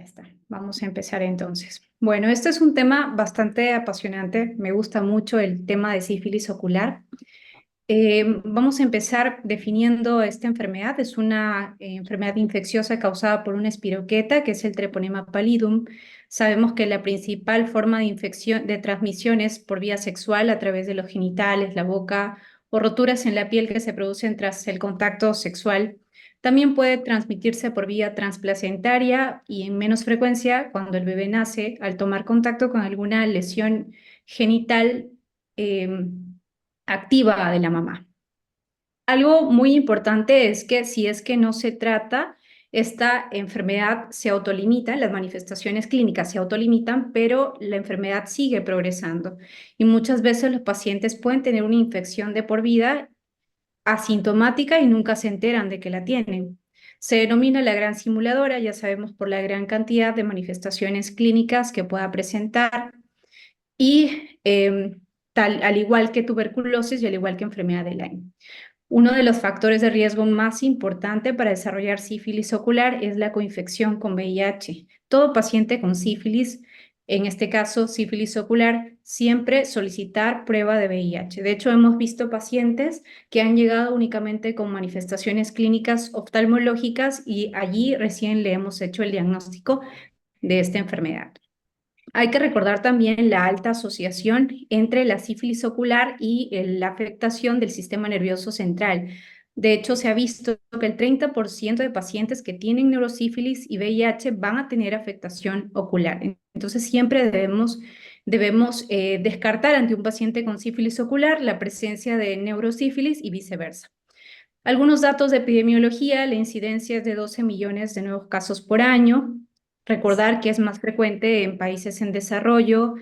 Ya está, vamos a empezar entonces. Bueno, este es un tema bastante apasionante, me gusta mucho el tema de sífilis ocular. Vamos a empezar definiendo esta enfermedad. Es una enfermedad infecciosa causada por una espiroqueta, que es el Treponema pallidum. Sabemos que la principal forma de infección, de transmisión es por vía sexual a través de los genitales, la boca o roturas en la piel que se producen tras el contacto sexual. También puede transmitirse por vía transplacentaria y en menos frecuencia cuando el bebé nace al tomar contacto con alguna lesión genital activa de la mamá. Algo muy importante es que si es que no se trata, esta enfermedad se autolimita, las manifestaciones clínicas se autolimitan, pero la enfermedad sigue progresando. Y muchas veces los pacientes pueden tener una infección de por vida asintomática y nunca se enteran de que la tienen. Se denomina la gran simuladora, ya sabemos por la gran cantidad de manifestaciones clínicas que pueda presentar y al igual que tuberculosis y al igual que enfermedad de Lyme. Uno de los factores de riesgo más importante para desarrollar sífilis ocular es la coinfección con VIH. Todo paciente con sífilis, en este caso sífilis ocular, siempre solicitar prueba de VIH. De hecho, hemos visto pacientes que han llegado únicamente con manifestaciones clínicas oftalmológicas y allí recién le hemos hecho el diagnóstico de esta enfermedad. Hay que recordar también la alta asociación entre la sífilis ocular y la afectación del sistema nervioso central. De hecho, se ha visto que el 30% de pacientes que tienen neurosífilis y VIH van a tener afectación ocular. Entonces, siempre debemos descartar ante un paciente con sífilis ocular la presencia de neurosífilis y viceversa. Algunos datos de epidemiología: la incidencia es de 12 millones de nuevos casos por año. Recordar que es más frecuente en países en desarrollo.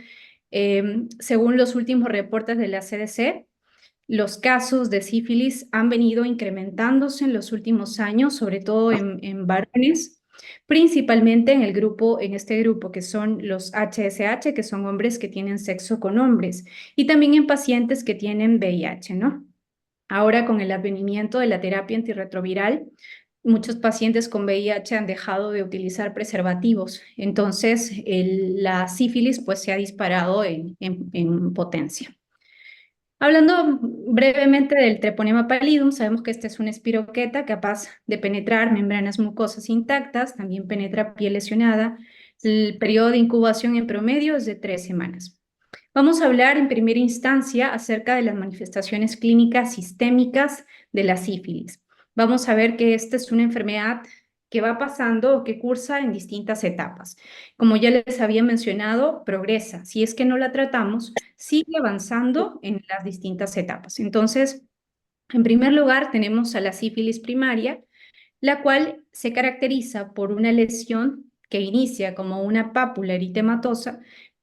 Según los últimos reportes de la CDC, los casos de sífilis han venido incrementándose en los últimos años, sobre todo en varones, principalmente en este grupo que son los HSH, que son hombres que tienen sexo con hombres, y también en pacientes que tienen VIH, ¿no? Ahora, con el advenimiento de la terapia antirretroviral, muchos pacientes con VIH han dejado de utilizar preservativos. Entonces, la sífilis pues, se ha disparado en potencia. Hablando brevemente del Treponema pallidum, sabemos que esta es una espiroqueta capaz de penetrar membranas mucosas intactas, también penetra piel lesionada. El periodo de incubación en promedio es de 3 semanas. Vamos a hablar en primera instancia acerca de las manifestaciones clínicas sistémicas de la sífilis. Vamos a ver que esta es una enfermedad que va pasando o que cursa en distintas etapas. Como ya les había mencionado, progresa. Si es que no la tratamos, sigue avanzando en las distintas etapas. Entonces, en primer lugar, tenemos a la sífilis primaria, la cual se caracteriza por una lesión que inicia como una pápula eritematosa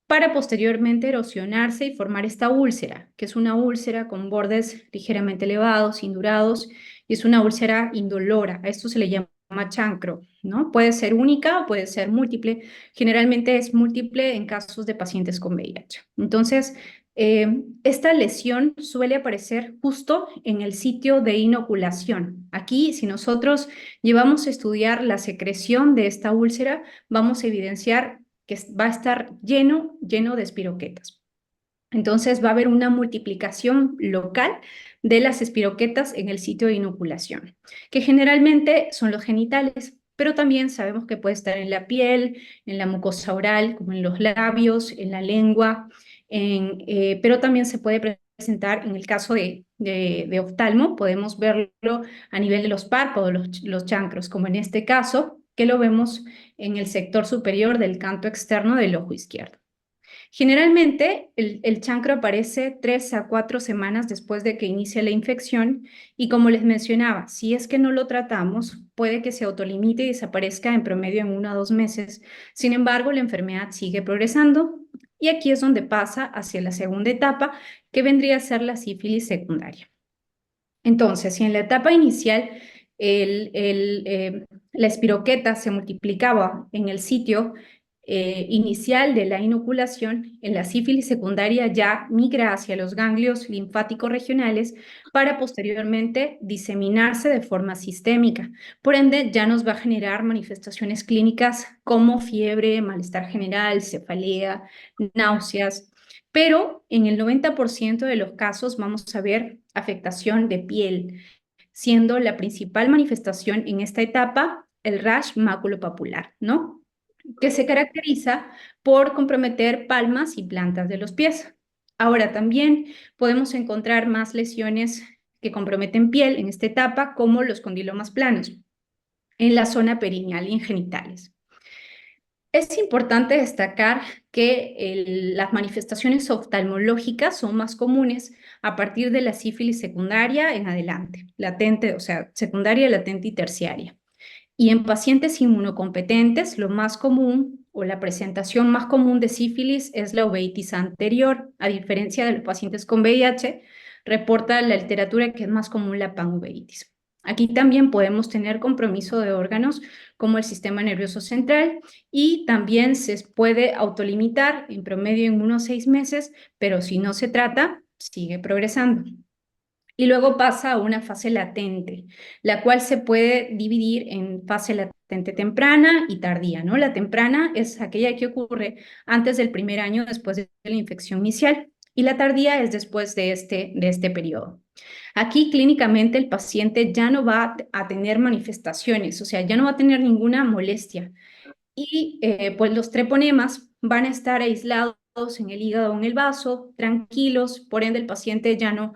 para posteriormente erosionarse y formar esta úlcera, que es una úlcera con bordes ligeramente elevados, indurados, y es una úlcera indolora. A esto se le llama chancro, ¿no? Puede ser única o puede ser múltiple. Generalmente es múltiple en casos de pacientes con VIH. Entonces, esta lesión suele aparecer justo en el sitio de inoculación. Aquí, si nosotros llevamos a estudiar la secreción de esta úlcera, vamos a evidenciar que va a estar lleno de espiroquetas. Entonces va a haber una multiplicación local de las espiroquetas en el sitio de inoculación, que generalmente son los genitales, pero también sabemos que puede estar en la piel, en la mucosa oral, como en los labios, en la lengua, pero también se puede presentar en el caso de oftalmo, podemos verlo a nivel de los párpados, los chancros, como en este caso, que lo vemos en el sector superior del canto externo del ojo izquierdo. Generalmente, el chancro aparece 3 a 4 semanas después de que inicie la infección y, como les mencionaba, si es que no lo tratamos, puede que se autolimite y desaparezca en promedio en 1 a 2 meses. Sin embargo, la enfermedad sigue progresando y aquí es donde pasa hacia la segunda etapa, que vendría a ser la sífilis secundaria. Entonces, si en la etapa inicial la espiroqueta se multiplicaba en el sitio inicial de la inoculación, en la sífilis secundaria ya migra hacia los ganglios linfáticos regionales para posteriormente diseminarse de forma sistémica. Por ende, ya nos va a generar manifestaciones clínicas como fiebre, malestar general, cefalea, náuseas, pero en el 90% de los casos vamos a ver afectación de piel, siendo la principal manifestación en esta etapa el rash maculopapular, ¿no? Que se caracteriza por comprometer palmas y plantas de los pies. Ahora también podemos encontrar más lesiones que comprometen piel en esta etapa, como los condilomas planos en la zona perineal y en genitales. Es importante destacar que las manifestaciones oftalmológicas son más comunes a partir de la sífilis secundaria en adelante, latente, o sea, secundaria, latente y terciaria. Y en pacientes inmunocompetentes, lo más común o la presentación más común de sífilis es la uveitis anterior. A diferencia de los pacientes con VIH, reporta la literatura que es más común la panuveitis. Aquí también podemos tener compromiso de órganos como el sistema nervioso central y también se puede autolimitar en promedio en unos 6 meses, pero si no se trata, sigue progresando. Y luego pasa a una fase latente, la cual se puede dividir en fase latente temprana y tardía, ¿no? La temprana es aquella que ocurre antes del primer año después de la infección inicial y la tardía es después de este periodo. Aquí clínicamente el paciente ya no va a tener manifestaciones, o sea, ya no va a tener ninguna molestia y pues los treponemas van a estar aislados en el hígado o en el vaso, tranquilos, por ende el paciente ya no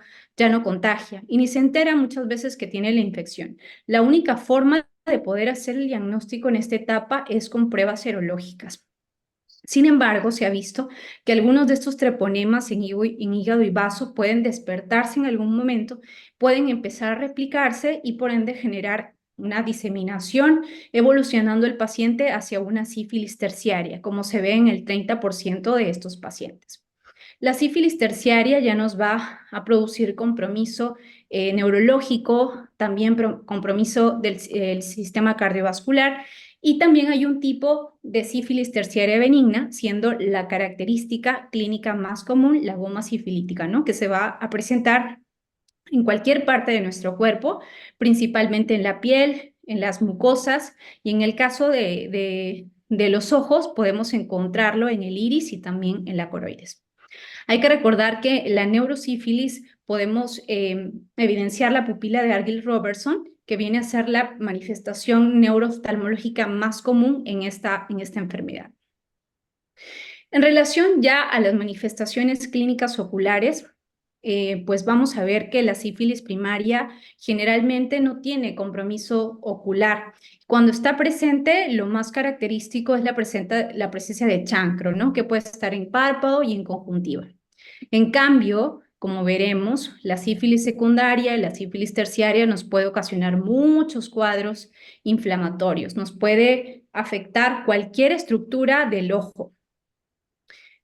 contagia y ni se entera muchas veces que tiene la infección. La única forma de poder hacer el diagnóstico en esta etapa es con pruebas serológicas. Sin embargo, se ha visto que algunos de estos treponemas en hígado y vaso pueden despertarse en algún momento, pueden empezar a replicarse y por ende generar una diseminación, evolucionando el paciente hacia una sífilis terciaria, como se ve en el 30% de estos pacientes. La sífilis terciaria ya nos va a producir compromiso neurológico, también compromiso del sistema cardiovascular y también hay un tipo de sífilis terciaria benigna, siendo la característica clínica más común la goma sifilítica, ¿no? Que se va a presentar en cualquier parte de nuestro cuerpo, principalmente en la piel, en las mucosas y en el caso de los ojos podemos encontrarlo en el iris y también en la coroides. Hay que recordar que la neurosífilis podemos evidenciar la pupila de Argyll-Robertson, que viene a ser la manifestación neurooftalmológica más común en esta enfermedad. En relación ya a las manifestaciones clínicas oculares, pues vamos a ver que la sífilis primaria generalmente no tiene compromiso ocular. Cuando está presente, lo más característico es la presencia de chancro, ¿no? Que puede estar en párpado y en conjuntiva. En cambio, como veremos, la sífilis secundaria y la sífilis terciaria nos puede ocasionar muchos cuadros inflamatorios, nos puede afectar cualquier estructura del ojo.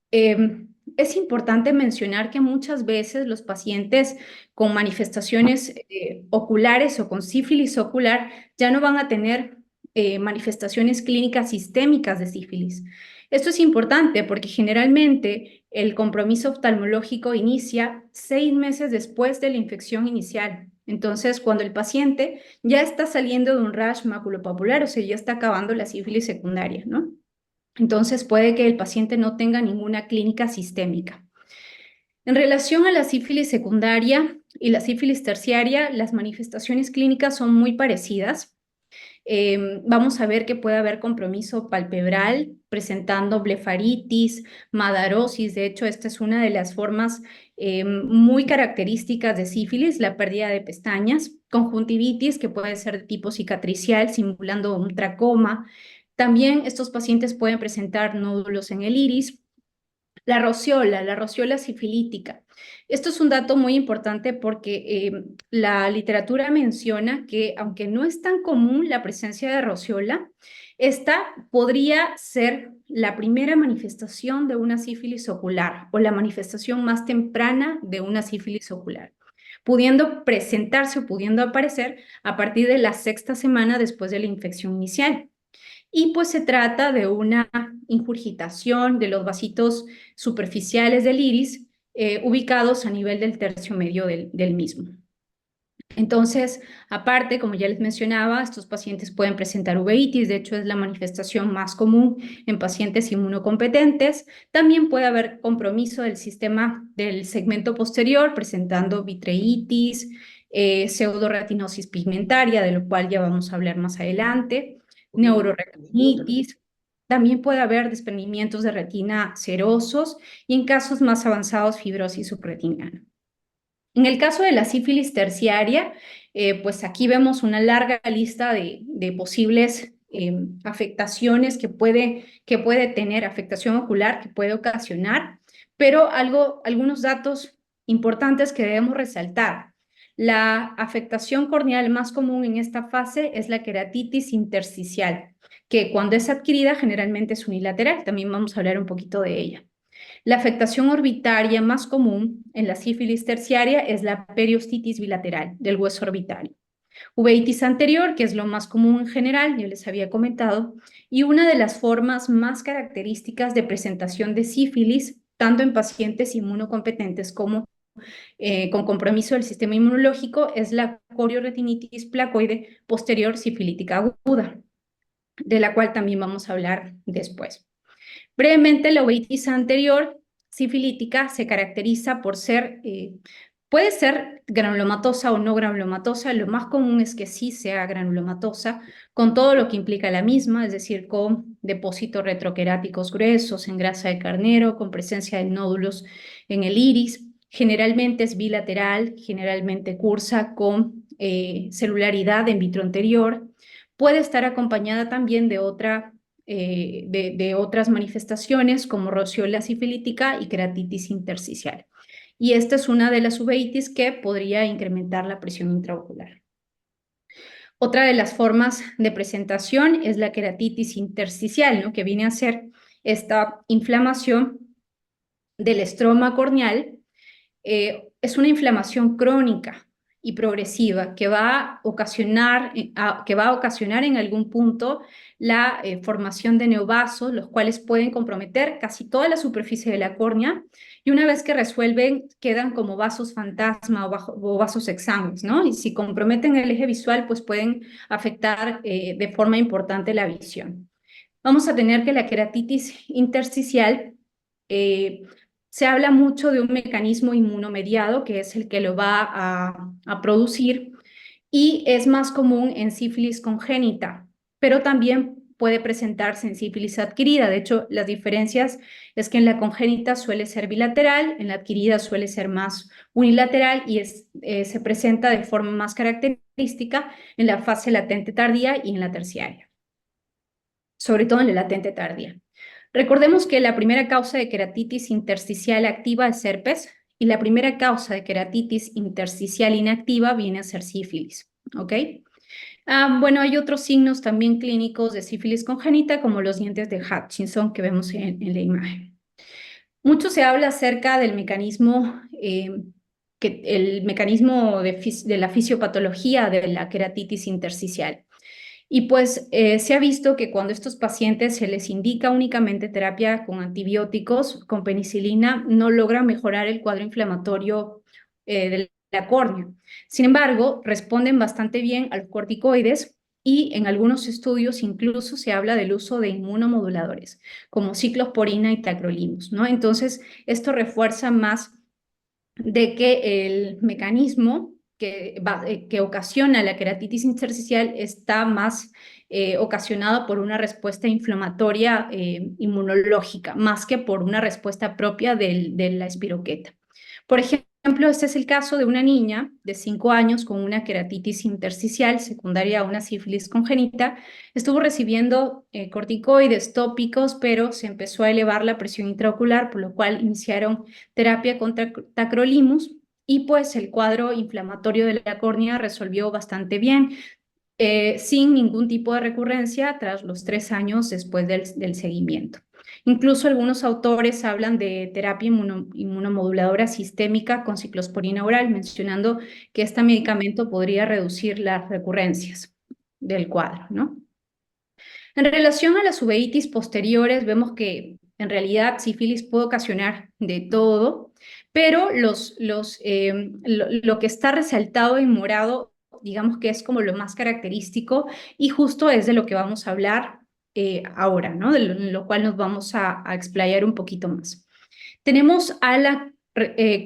Es importante mencionar que muchas veces los pacientes con manifestaciones oculares o con sífilis ocular ya no van a tener manifestaciones clínicas sistémicas de sífilis. Esto es importante porque generalmente el compromiso oftalmológico inicia 6 meses después de la infección inicial. Entonces, cuando el paciente ya está saliendo de un rash maculopapular, o sea, ya está acabando la sífilis secundaria, ¿no? Entonces puede que el paciente no tenga ninguna clínica sistémica. En relación a la sífilis secundaria y la sífilis terciaria, las manifestaciones clínicas son muy parecidas. Vamos a ver que puede haber compromiso palpebral, presentando blefaritis, madarosis. De hecho, esta es una de las formas muy características de sífilis, la pérdida de pestañas, conjuntivitis, que puede ser de tipo cicatricial, simulando un tracoma. También estos pacientes pueden presentar nódulos en el iris. La rociola sifilítica. Esto es un dato muy importante porque la literatura menciona que aunque no es tan común la presencia de rociola, esta podría ser la primera manifestación de una sífilis ocular o la manifestación más temprana de una sífilis ocular, pudiendo presentarse o pudiendo aparecer a partir de la 6ª semana después de la infección inicial. Y pues se trata de una ingurgitación de los vasitos superficiales del iris ubicados a nivel del tercio medio del mismo. Entonces, aparte, como ya les mencionaba, estos pacientes pueden presentar uveitis, de hecho es la manifestación más común en pacientes inmunocompetentes. También puede haber compromiso del sistema del segmento posterior, presentando vitreitis, pseudoretinosis pigmentaria, de lo cual ya vamos a hablar más adelante, neuroretinitis. También puede haber desprendimientos de retina serosos y en casos más avanzados, fibrosis subretiniana. En el caso de la sífilis terciaria, pues aquí vemos una larga lista de posibles afectaciones que puede tener, afectación ocular que puede ocasionar, pero algunos datos importantes que debemos resaltar. La afectación corneal más común en esta fase es la queratitis intersticial, que cuando es adquirida generalmente es unilateral. También vamos a hablar un poquito de ella. La afectación orbitaria más común en la sífilis terciaria es la periostitis bilateral del hueso orbitario. Uveitis anterior, que es lo más común en general, yo les había comentado, y una de las formas más características de presentación de sífilis, tanto en pacientes inmunocompetentes como con compromiso del sistema inmunológico, es la corioretinitis placoide posterior sifilítica aguda, de la cual también vamos a hablar después. Brevemente, la uveitis anterior sifilítica se caracteriza por ser, puede ser granulomatosa o no granulomatosa, lo más común es que sí sea granulomatosa, con todo lo que implica la misma, es decir, con depósitos retroqueráticos gruesos en grasa de carnero, con presencia de nódulos en el iris, generalmente es bilateral, generalmente cursa con celularidad en vitro anterior, puede estar acompañada también de otras manifestaciones como roceola sifilítica y queratitis intersticial. Y esta es una de las uveitis que podría incrementar la presión intraocular. Otra de las formas de presentación es la queratitis intersticial, ¿no? Que viene a ser esta inflamación del estroma corneal. Es una inflamación crónica y progresiva que va a ocasionar en algún punto la formación de neovasos, los cuales pueden comprometer casi toda la superficie de la córnea, y una vez que resuelven quedan como vasos fantasma o vasos exangües, ¿no? Y si comprometen el eje visual, pues pueden afectar de forma importante la visión. Vamos a tener que la queratitis intersticial se habla mucho de un mecanismo inmunomediado, que es el que lo va a producir, y es más común en sífilis congénita, pero también puede presentarse en sífilis adquirida. De hecho, las diferencias es que en la congénita suele ser bilateral, en la adquirida suele ser más unilateral y se presenta de forma más característica en la fase latente tardía y en la terciaria, sobre todo en la latente tardía. Recordemos que la primera causa de queratitis intersticial activa es herpes y la primera causa de queratitis intersticial inactiva viene a ser sífilis, ¿ok? Bueno, hay otros signos también clínicos de sífilis congénita, como los dientes de Hutchinson que vemos en la imagen. Mucho se habla acerca del mecanismo, el mecanismo de la fisiopatología de la queratitis intersticial. Y pues se ha visto que cuando a estos pacientes se les indica únicamente terapia con antibióticos, con penicilina, no logran mejorar el cuadro inflamatorio de la córnea. Sin embargo, responden bastante bien a los corticoides y en algunos estudios incluso se habla del uso de inmunomoduladores, como ciclosporina y tacrolimus, ¿no? Entonces, esto refuerza más de que el mecanismo que ocasiona la queratitis intersticial está más ocasionado por una respuesta inflamatoria inmunológica, más que por una respuesta propia de la espiroqueta. Por ejemplo, este es el caso de una niña de 5 años con una queratitis intersticial secundaria a una sífilis congénita. Estuvo recibiendo corticoides tópicos, pero se empezó a elevar la presión intraocular, por lo cual iniciaron terapia con tacrolimus y pues el cuadro inflamatorio de la córnea resolvió bastante bien, sin ningún tipo de recurrencia tras los 3 años después del seguimiento. Incluso algunos autores hablan de terapia inmunomoduladora sistémica con ciclosporina oral, mencionando que este medicamento podría reducir las recurrencias del cuadro, ¿no? En relación a las uveitis posteriores, vemos que en realidad sífilis puede ocasionar de todo, pero lo que está resaltado en morado, digamos que es como lo más característico y justo es de lo que vamos a hablar ahora, ¿no? De lo cual nos vamos a explayar un poquito más. Tenemos a la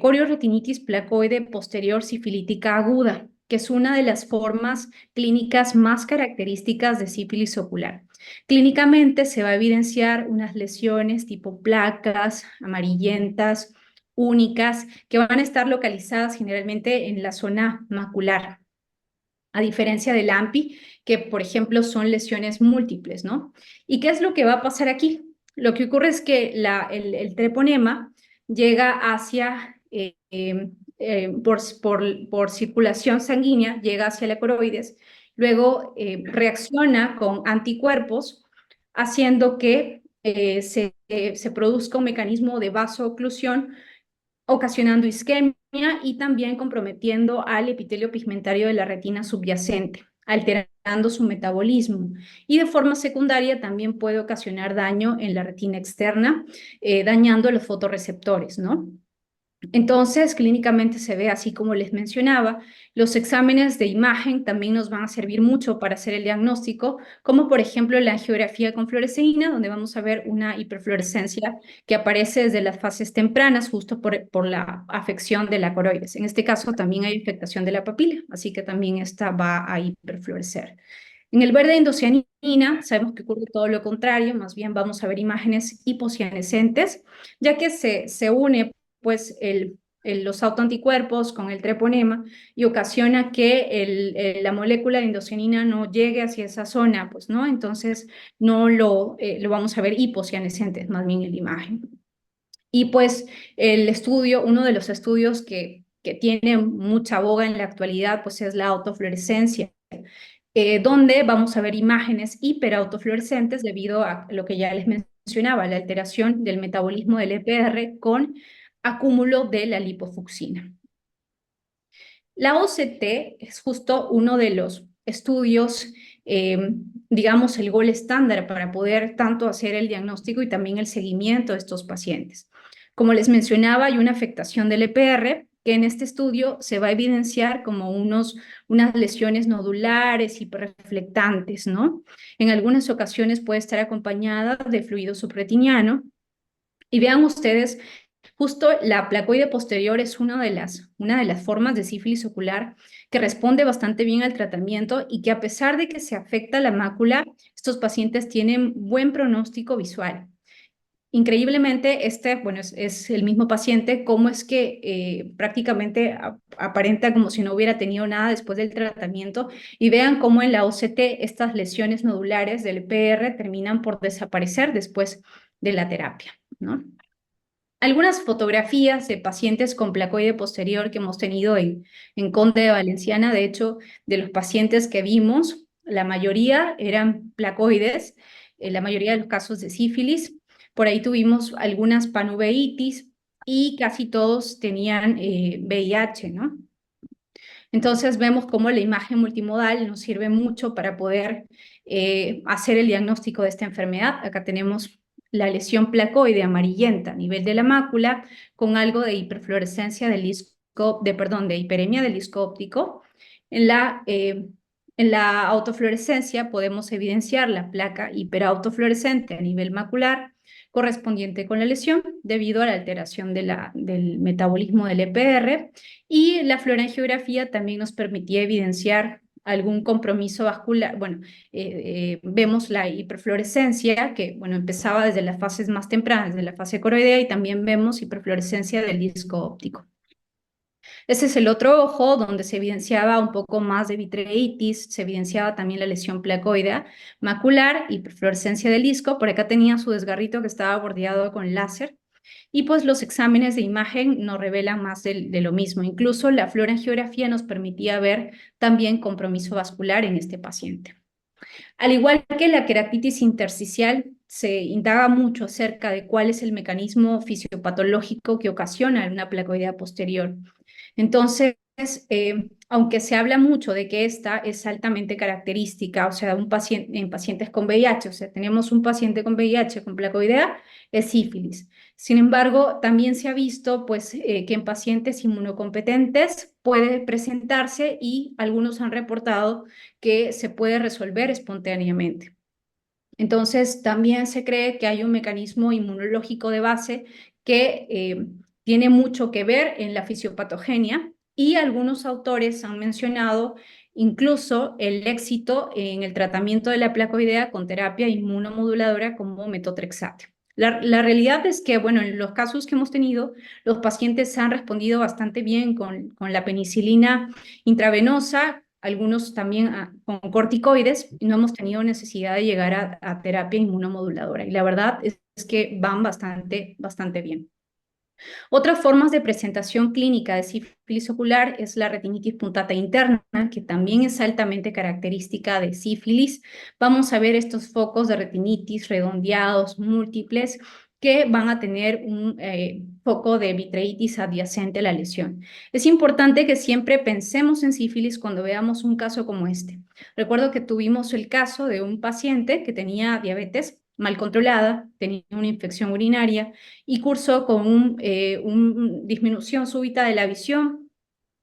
corioretinitis placoide posterior sifilítica aguda, que es una de las formas clínicas más características de sífilis ocular. Clínicamente se va a evidenciar unas lesiones tipo placas amarillentas, únicas, que van a estar localizadas generalmente en la zona macular, a diferencia del AMPI, que por ejemplo son lesiones múltiples, ¿no? ¿Y qué es lo que va a pasar aquí? Lo que ocurre es que el treponema llega hacia, por circulación sanguínea, llega hacia la coroides, luego reacciona con anticuerpos, haciendo que se produzca un mecanismo de vasooclusión ocasionando isquemia y también comprometiendo al epitelio pigmentario de la retina subyacente, alterando su metabolismo. Y de forma secundaria también puede ocasionar daño en la retina externa, dañando los fotorreceptores, ¿no? Entonces, clínicamente se ve así como les mencionaba. Los exámenes de imagen también nos van a servir mucho para hacer el diagnóstico, como por ejemplo la angiografía con fluoresceína, donde vamos a ver una hiperfluorescencia que aparece desde las fases tempranas, justo por la afección de la coroides. En este caso también hay afectación de la papila, así que también esta va a hiperfluorescer. En el verde indocianina sabemos que ocurre todo lo contrario, más bien vamos a ver imágenes hipocianescentes, ya que se une pues los autoanticuerpos con el treponema y ocasiona que la molécula de indocianina no llegue hacia esa zona, pues, ¿no? Entonces no lo vamos a ver hipocianescentes, más bien en la imagen. Y pues uno de los estudios que tiene mucha boga en la actualidad, pues es la autofluorescencia, donde vamos a ver imágenes hiperautofluorescentes debido a lo que ya les mencionaba, la alteración del metabolismo del EPR con acúmulo de la lipofucsina. La OCT es justo uno de los estudios, digamos, el gol estándar para poder tanto hacer el diagnóstico y también el seguimiento de estos pacientes. Como les mencionaba, hay una afectación del EPR que en este estudio se va a evidenciar como unas lesiones nodulares hiperreflectantes, ¿no? En algunas ocasiones puede estar acompañada de fluido subretiniano. Y vean ustedes, justo la placoide posterior es una de las formas de sífilis ocular que responde bastante bien al tratamiento y que a pesar de que se afecta la mácula, estos pacientes tienen buen pronóstico visual. Increíblemente, bueno, es el mismo paciente, cómo es que prácticamente aparenta como si no hubiera tenido nada después del tratamiento, y vean cómo en la OCT estas lesiones nodulares del PR terminan por desaparecer después de la terapia, ¿no? Algunas fotografías de pacientes con placoide posterior que hemos tenido en Conde de Valenciana. De hecho, de los pacientes que vimos, la mayoría eran placoides, la mayoría de los casos de sífilis. Por ahí tuvimos algunas panuveitis y casi todos tenían VIH, ¿no? Entonces vemos cómo la imagen multimodal nos sirve mucho para poder hacer el diagnóstico de esta enfermedad. Acá tenemos la lesión placoide amarillenta a nivel de la mácula con algo de hiperfluorescencia del disco, de hiperemia del disco óptico. En la autofluorescencia podemos evidenciar la placa hiperautofluorescente a nivel macular correspondiente con la lesión debido a la alteración del metabolismo del EPR, y la fluorangiografía también nos permitía evidenciar algún compromiso vascular. Bueno, vemos la hiperfluorescencia que, bueno, empezaba desde las fases más tempranas, desde la fase coroidea, y también vemos hiperfluorescencia del disco óptico. Ese es el otro ojo donde se evidenciaba un poco más de vitreitis, se evidenciaba también la lesión placoidea macular, hiperfluorescencia del disco. Por acá tenía su desgarrito que estaba bordeado con láser. Y pues los exámenes de imagen nos revelan más de lo mismo. Incluso la fluorangiografía nos permitía ver también compromiso vascular en este paciente. Al igual que la queratitis intersticial, se indaga mucho acerca de cuál es el mecanismo fisiopatológico que ocasiona una placoidea posterior. Entonces, aunque se habla mucho de que esta es altamente característica, o sea, un paciente, en pacientes con VIH, o sea, tenemos un paciente con VIH con placoidea, es sífilis. Sin embargo, también se ha visto pues, que en pacientes inmunocompetentes puede presentarse y algunos han reportado que se puede resolver espontáneamente. Entonces, también se cree que hay un mecanismo inmunológico de base que tiene mucho que ver en la fisiopatogenia y algunos autores han mencionado incluso el éxito en el tratamiento de la placoidea con terapia inmunomoduladora como metotrexate. La realidad es que, bueno, en los casos que hemos tenido, los pacientes han respondido bastante bien con la penicilina intravenosa, algunos también con corticoides, y no hemos tenido necesidad de llegar a terapia inmunomoduladora. Y la verdad es que van bastante bien. Otras formas de presentación clínica de sífilis ocular es la retinitis puntata interna, que también es altamente característica de sífilis. Vamos a ver estos focos de retinitis redondeados, múltiples, que van a tener un foco de vitreitis adyacente a la lesión. Es importante que siempre pensemos en sífilis cuando veamos un caso como este. Recuerdo que tuvimos el caso de un paciente que tenía diabetes mal controlada, tenía una infección urinaria, y cursó con una disminución súbita de la visión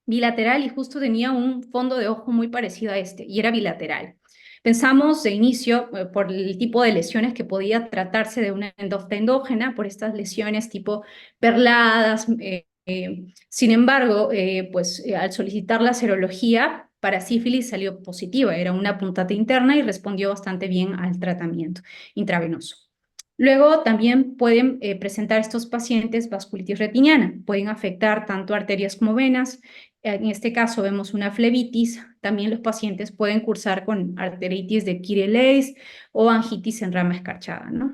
bilateral y justo tenía un fondo de ojo muy parecido a este y era bilateral. Pensamos de inicio, por el tipo de lesiones, que podía tratarse de una endofta endógena, por estas lesiones tipo perladas. Sin embargo, al solicitar la serología para sífilis salió positiva, era una puntata interna y respondió bastante bien al tratamiento intravenoso. Luego también pueden presentar estos pacientes vasculitis retiniana, pueden afectar tanto arterias como venas. En este caso vemos una flebitis. También los pacientes pueden cursar con arteritis de Kyrie o angitis en rama escarchada, ¿no?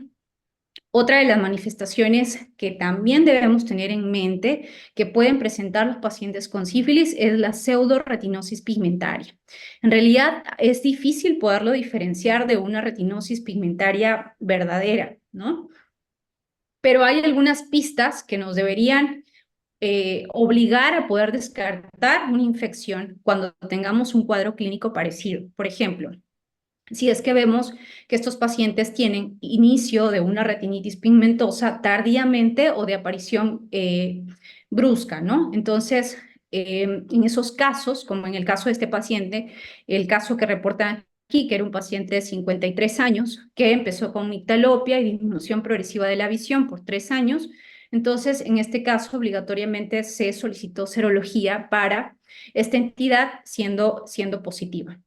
Otra de las manifestaciones que también debemos tener en mente que pueden presentar los pacientes con sífilis es la pseudoretinosis pigmentaria. En realidad es difícil poderlo diferenciar de una retinosis pigmentaria verdadera, ¿no? Pero hay algunas pistas que nos deberían obligar a poder descartar una infección cuando tengamos un cuadro clínico parecido. Por ejemplo, si es que vemos que estos pacientes tienen inicio de una retinitis pigmentosa tardíamente o de aparición brusca, ¿no? Entonces, en esos casos, como en el caso de este paciente, el caso que reportan aquí, que era un paciente de 53 años, que empezó con mictalopia y disminución progresiva de la visión por 3 años, entonces, en este caso, obligatoriamente se solicitó serología para esta entidad siendo positiva.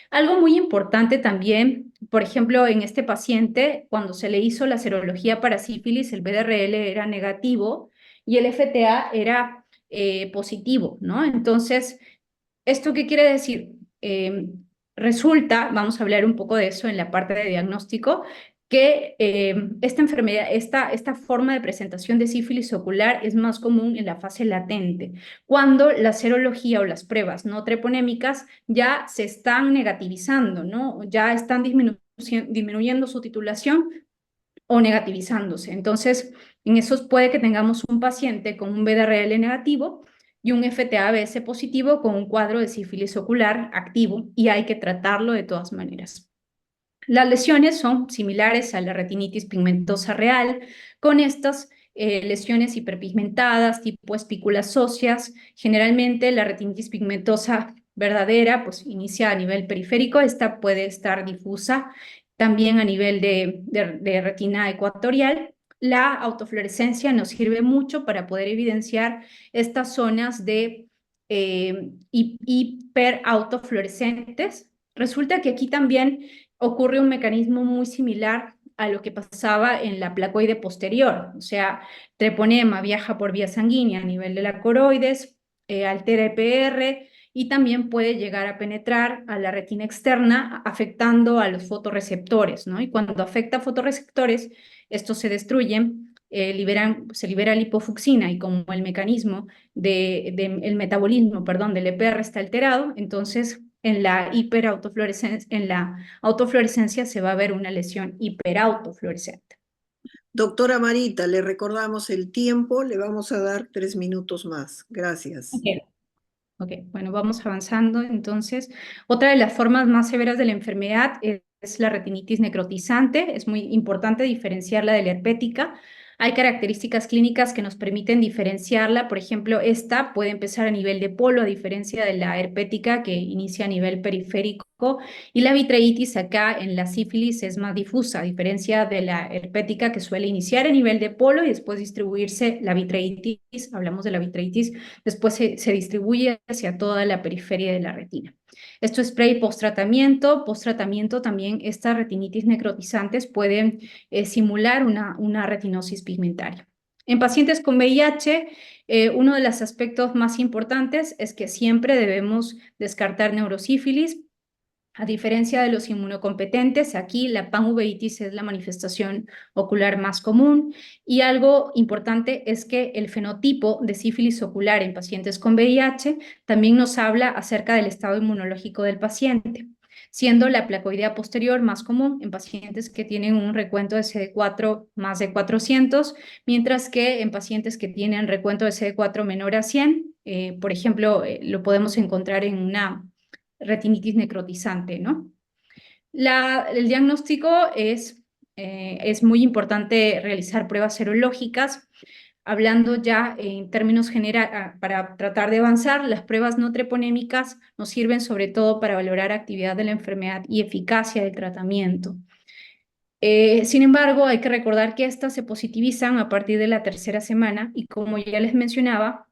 Algo muy importante también, por ejemplo, en este paciente, cuando se le hizo la serología para sífilis, el BDRL era negativo y el FTA era positivo, ¿no? Entonces, ¿esto qué quiere decir? Resulta, vamos a hablar un poco de eso en la parte de diagnóstico, que esta enfermedad, esta forma de presentación de sífilis ocular es más común en la fase latente, cuando la serología o las pruebas no treponémicas ya se están negativizando, ¿no? Ya están disminuyendo su titulación o negativizándose. Entonces, en esos puede que tengamos un paciente con un BDRL negativo y un FTA-BS positivo con un cuadro de sífilis ocular activo y hay que tratarlo de todas maneras. Las lesiones son similares a la retinitis pigmentosa real, con estas lesiones hiperpigmentadas tipo espículas óseas. Generalmente la retinitis pigmentosa verdadera pues inicia a nivel periférico, esta puede estar difusa también a nivel de retina ecuatorial. La autofluorescencia nos sirve mucho para poder evidenciar estas zonas de hiperautofluorescentes. Resulta que aquí también ocurre un mecanismo muy similar a lo que pasaba en la placoide posterior, o sea, treponema viaja por vía sanguínea a nivel de la coroides, altera EPR y también puede llegar a penetrar a la retina externa afectando a los fotorreceptores, ¿no? Y cuando afecta a fotorreceptores, estos se destruyen, se libera lipofucsina y como el mecanismo el metabolismo, perdón, del EPR está alterado, entonces en la hiperautofluorescencia, en la autofluorescencia se va a ver una lesión hiperautofluorescente. Doctora Marita, le recordamos el tiempo, le vamos a dar 3 minutos más. Gracias. Ok. Ok, bueno, vamos avanzando. Entonces, otra de las formas más severas de la enfermedad es la retinitis necrotizante. Es muy importante diferenciarla de la herpética. Hay características clínicas que nos permiten diferenciarla. Por ejemplo, esta puede empezar a nivel de polo, a diferencia de la herpética que inicia a nivel periférico. Y la vitreitis acá en la sífilis es más difusa, a diferencia de la herpética que suele iniciar a nivel de polo y después distribuirse la vitreitis. Hablamos de la vitreitis. Después se distribuye hacia toda la periferia de la retina. Esto es pre y post-tratamiento. Post-tratamiento también estas retinitis necrotizantes pueden simular una retinosis pigmentaria. En pacientes con VIH, uno de los aspectos más importantes es que siempre debemos descartar neurosífilis. A diferencia de los inmunocompetentes, aquí la panuveitis es la manifestación ocular más común y algo importante es que el fenotipo de sífilis ocular en pacientes con VIH también nos habla acerca del estado inmunológico del paciente, siendo la placoidea posterior más común en pacientes que tienen un recuento de CD4 más de 400, mientras que en pacientes que tienen recuento de CD4 menor a 100, por ejemplo, lo podemos encontrar en una retinitis necrotizante, ¿no? El diagnóstico es muy importante realizar pruebas serológicas. Hablando ya en términos generales, para tratar de avanzar, las pruebas no treponémicas nos sirven sobre todo para valorar actividad de la enfermedad y eficacia del tratamiento. Sin embargo, hay que recordar que estas se positivizan a partir de la tercera semana y como ya les mencionaba,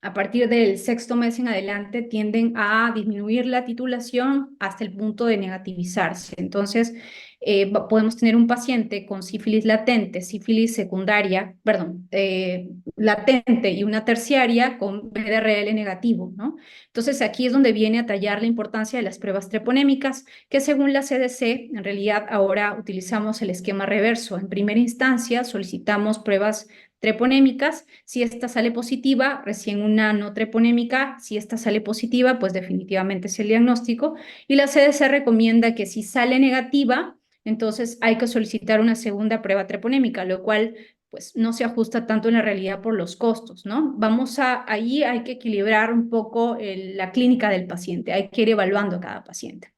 a partir del sexto mes en adelante tienden a disminuir la titulación hasta el punto de negativizarse. Entonces, podemos tener un paciente con sífilis latente, sífilis secundaria, perdón, latente y una terciaria con BDRL negativo, ¿no? Entonces, aquí es donde viene a tallar la importancia de las pruebas treponémicas, que según la CDC, en realidad ahora utilizamos el esquema reverso. En primera instancia, solicitamos pruebas treponémicas. Si esta sale positiva, recién una no treponémica. Si esta sale positiva, pues definitivamente es el diagnóstico. Y la CDC recomienda que si sale negativa, entonces hay que solicitar una segunda prueba treponémica, lo cual pues no se ajusta tanto en la realidad por los costos, ¿no? Ahí hay que equilibrar un poco la clínica del paciente, hay que ir evaluando a cada paciente.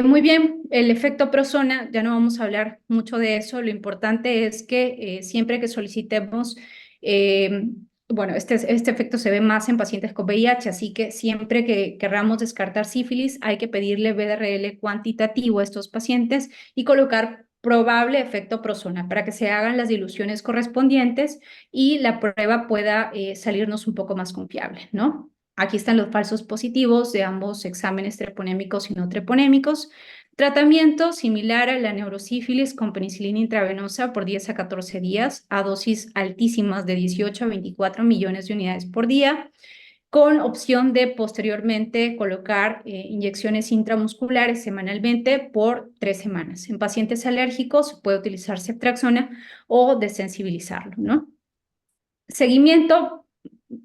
Muy bien, el efecto prosona, ya no vamos a hablar mucho de eso, lo importante es que siempre que solicitemos, eh, bueno, este efecto se ve más en pacientes con VIH, así que siempre que querramos descartar sífilis hay que pedirle BDRL cuantitativo a estos pacientes y colocar probable efecto prosona para que se hagan las diluciones correspondientes y la prueba pueda salirnos un poco más confiable, ¿no? Aquí están los falsos positivos de ambos exámenes treponémicos y no treponémicos. Tratamiento similar a la neurosífilis con penicilina intravenosa por 10 a 14 días a dosis altísimas de 18 a 24 millones de unidades por día, con opción de posteriormente colocar inyecciones intramusculares semanalmente por 3 semanas. En pacientes alérgicos puede utilizar ceftriaxona o desensibilizarlo, ¿no? Seguimiento,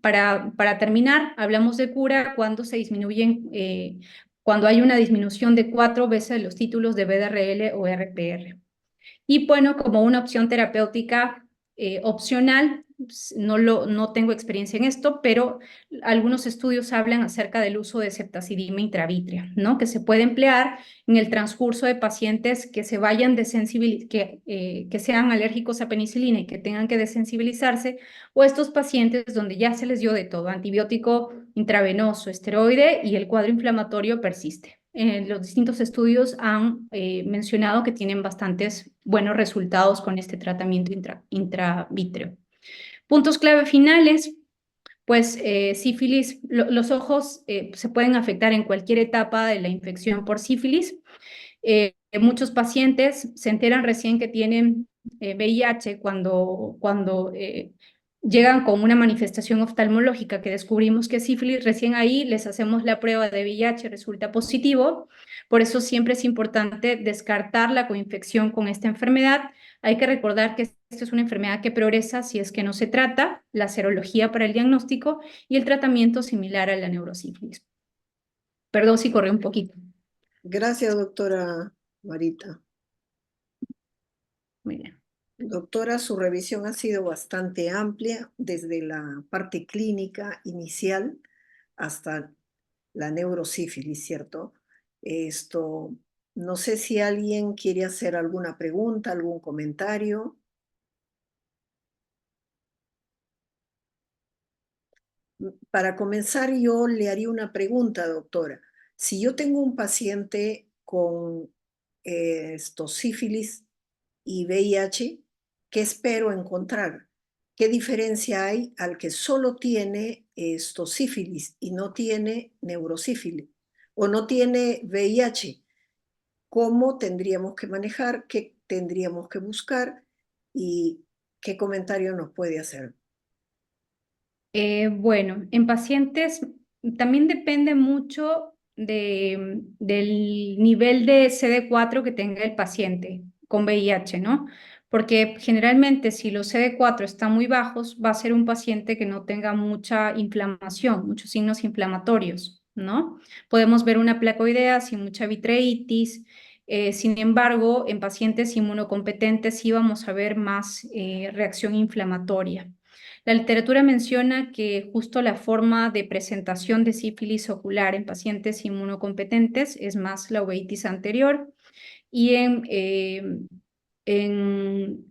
para terminar, hablamos de cura cuando se disminuyen, cuando hay una disminución de 4 veces los títulos de BDRL o RPR. Y bueno, como una opción terapéutica opcional, no tengo experiencia en esto, pero algunos estudios hablan acerca del uso de ceftazidima intravítrea, ¿no? Que se puede emplear en el transcurso de pacientes que se vayan que sean alérgicos a penicilina y que tengan que desensibilizarse, o estos pacientes donde ya se les dio de todo, antibiótico intravenoso, esteroide y el cuadro inflamatorio persiste. Los distintos estudios han mencionado que tienen bastantes buenos resultados con este tratamiento intravítreo. Puntos clave finales, pues sífilis, los ojos se pueden afectar en cualquier etapa de la infección por sífilis. Muchos pacientes se enteran recién que tienen VIH cuando llegan con una manifestación oftalmológica que descubrimos que es sífilis, recién ahí les hacemos la prueba de VIH, resulta positivo. Por eso siempre es importante descartar la coinfección con esta enfermedad. Hay que recordar que esto es una enfermedad que progresa si es que no se trata, la serología para el diagnóstico y el tratamiento similar a la neurosífilis. Perdón si corrí un poquito. Gracias, doctora Marita. Muy bien. Doctora, su revisión ha sido bastante amplia desde la parte clínica inicial hasta la neurosífilis, ¿cierto? Esto, no sé si alguien quiere hacer alguna pregunta, algún comentario. Para comenzar, yo le haría una pregunta, doctora. Si yo tengo un paciente con sífilis y VIH, ¿qué espero encontrar? ¿Qué diferencia hay al que solo tiene sífilis y no tiene neurosífilis o no tiene VIH? ¿Cómo tendríamos que manejar? ¿Qué tendríamos que buscar? ¿Y qué comentario nos puede hacer? Bueno, en pacientes también depende mucho del nivel de CD4 que tenga el paciente con VIH, ¿no? Porque generalmente si los CD4 están muy bajos, va a ser un paciente que no tenga mucha inflamación, muchos signos inflamatorios, ¿no? Podemos ver una placoidea sin mucha vitreitis. Sin embargo, en pacientes inmunocompetentes sí vamos a ver más reacción inflamatoria. La literatura menciona que justo la forma de presentación de sífilis ocular en pacientes inmunocompetentes es más la uveitis anterior y en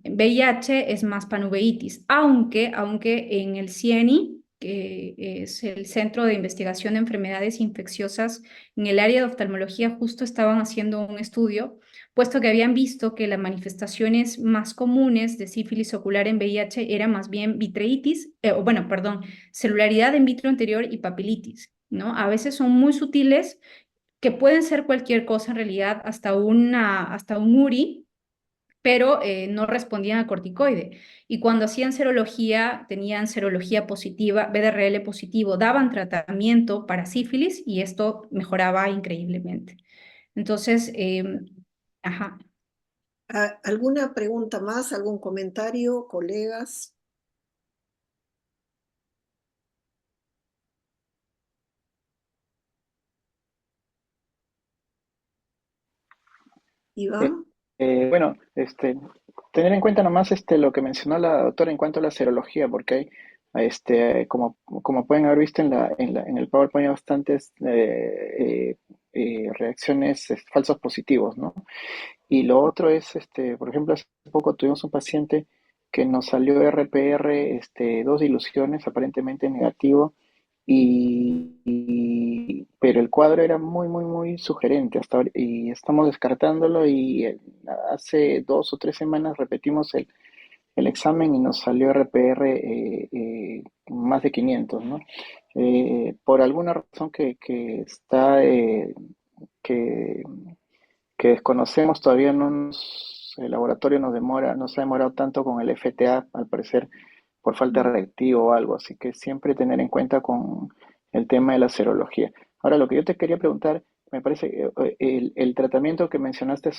VIH es más panuveitis, aunque en el CIENI, que es el Centro de Investigación de Enfermedades Infecciosas en el área de oftalmología, justo estaban haciendo un estudio, puesto que habían visto que las manifestaciones más comunes de sífilis ocular en VIH era más bien vitreitis, bueno, perdón, celularidad in vitro anterior y papilitis, ¿no? A veces son muy sutiles que pueden ser cualquier cosa en realidad, hasta un URI, pero no respondían a corticoide. Y cuando hacían serología, tenían serología positiva, BDRL positivo, daban tratamiento para sífilis y esto mejoraba increíblemente. Entonces, ajá. ¿Alguna pregunta más? ¿Algún comentario, colegas? Eh, Iván. bueno, tener en cuenta nomás lo que mencionó la doctora en cuanto a la serología, porque como pueden haber visto en el PowerPoint, hay bastantes reacciones, falsos positivos, ¿no? Y lo otro es, por ejemplo, hace poco tuvimos un paciente que nos salió RPR, dos diluciones aparentemente negativo, pero el cuadro era muy, muy, muy sugerente y estamos descartándolo y hace 2 o 3 semanas repetimos el examen y nos salió RPR más de 500, ¿no? Por alguna razón que que desconocemos todavía el laboratorio nos ha demorado tanto con el FTA, al parecer por falta de reactivo o algo, así que siempre tener en cuenta con el tema de la serología. Ahora, lo que yo te quería preguntar, me parece, el tratamiento que mencionaste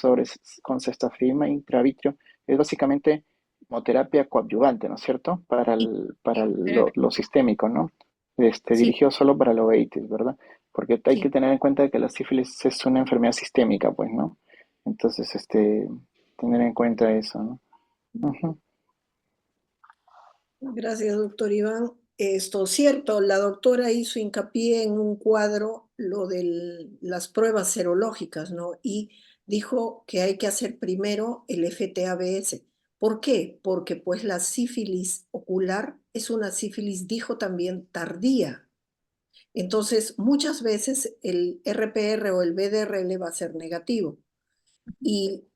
con cestosferina intravitrio es básicamente quimioterapia coadyuvante, ¿no es cierto? Sí, Para sí, terapia. lo sistémico, ¿no? Sí, Dirigido solo para la uveitis, ¿verdad? Porque hay que sí. tener en cuenta que la sífilis es una enfermedad sistémica, pues, ¿no? Entonces, tener en cuenta eso, ¿no? Ujú. Gracias, doctor Iván. Esto, cierto, la doctora hizo hincapié en un cuadro, lo de las pruebas serológicas, ¿no? Y dijo que hay que hacer primero el FTABS. ¿Por qué? Porque pues la sífilis ocular es una sífilis, dijo también, tardía. Entonces, muchas veces el RPR o el BDRL va a ser negativo. Y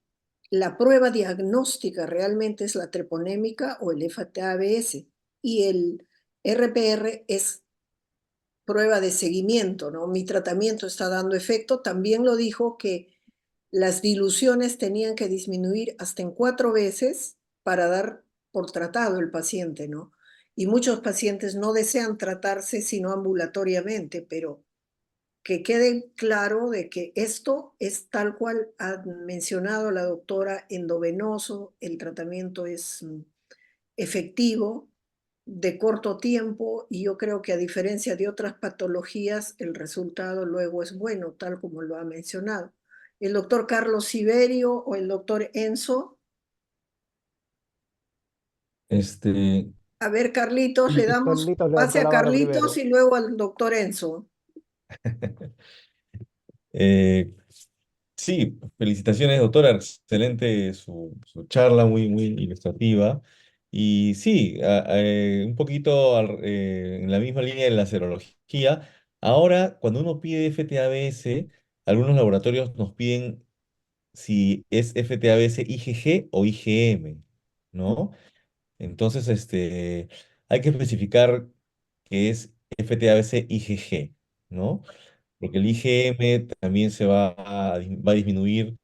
la prueba diagnóstica realmente es la treponémica o el FTABS y el RPR es prueba de seguimiento, ¿no? Mi tratamiento está dando efecto. También lo dijo que las diluciones tenían que disminuir hasta en 4 veces para dar por tratado el paciente, ¿no? Y muchos pacientes no desean tratarse sino ambulatoriamente, pero que quede claro de que esto es tal cual ha mencionado la doctora, endovenoso, el tratamiento es efectivo, de corto tiempo, y yo creo que a diferencia de otras patologías, el resultado luego es bueno, tal como lo ha mencionado. El doctor Carlos Siberio o el doctor Enzo. Este, A ver, Carlitos, le damos Carlitos pase levantó a la mano Carlitos primero. y luego al doctor Enzo. Eh, sí, felicitaciones, doctora. Excelente su charla, muy ilustrativa. Y sí, un poquito en la misma línea de la serología. Ahora, cuando uno pide FTABS, algunos laboratorios nos piden si es FTABS IgG o IgM, ¿no? Entonces, hay que especificar que es FTABC IgG, ¿no? Porque el IgM también va a disminuir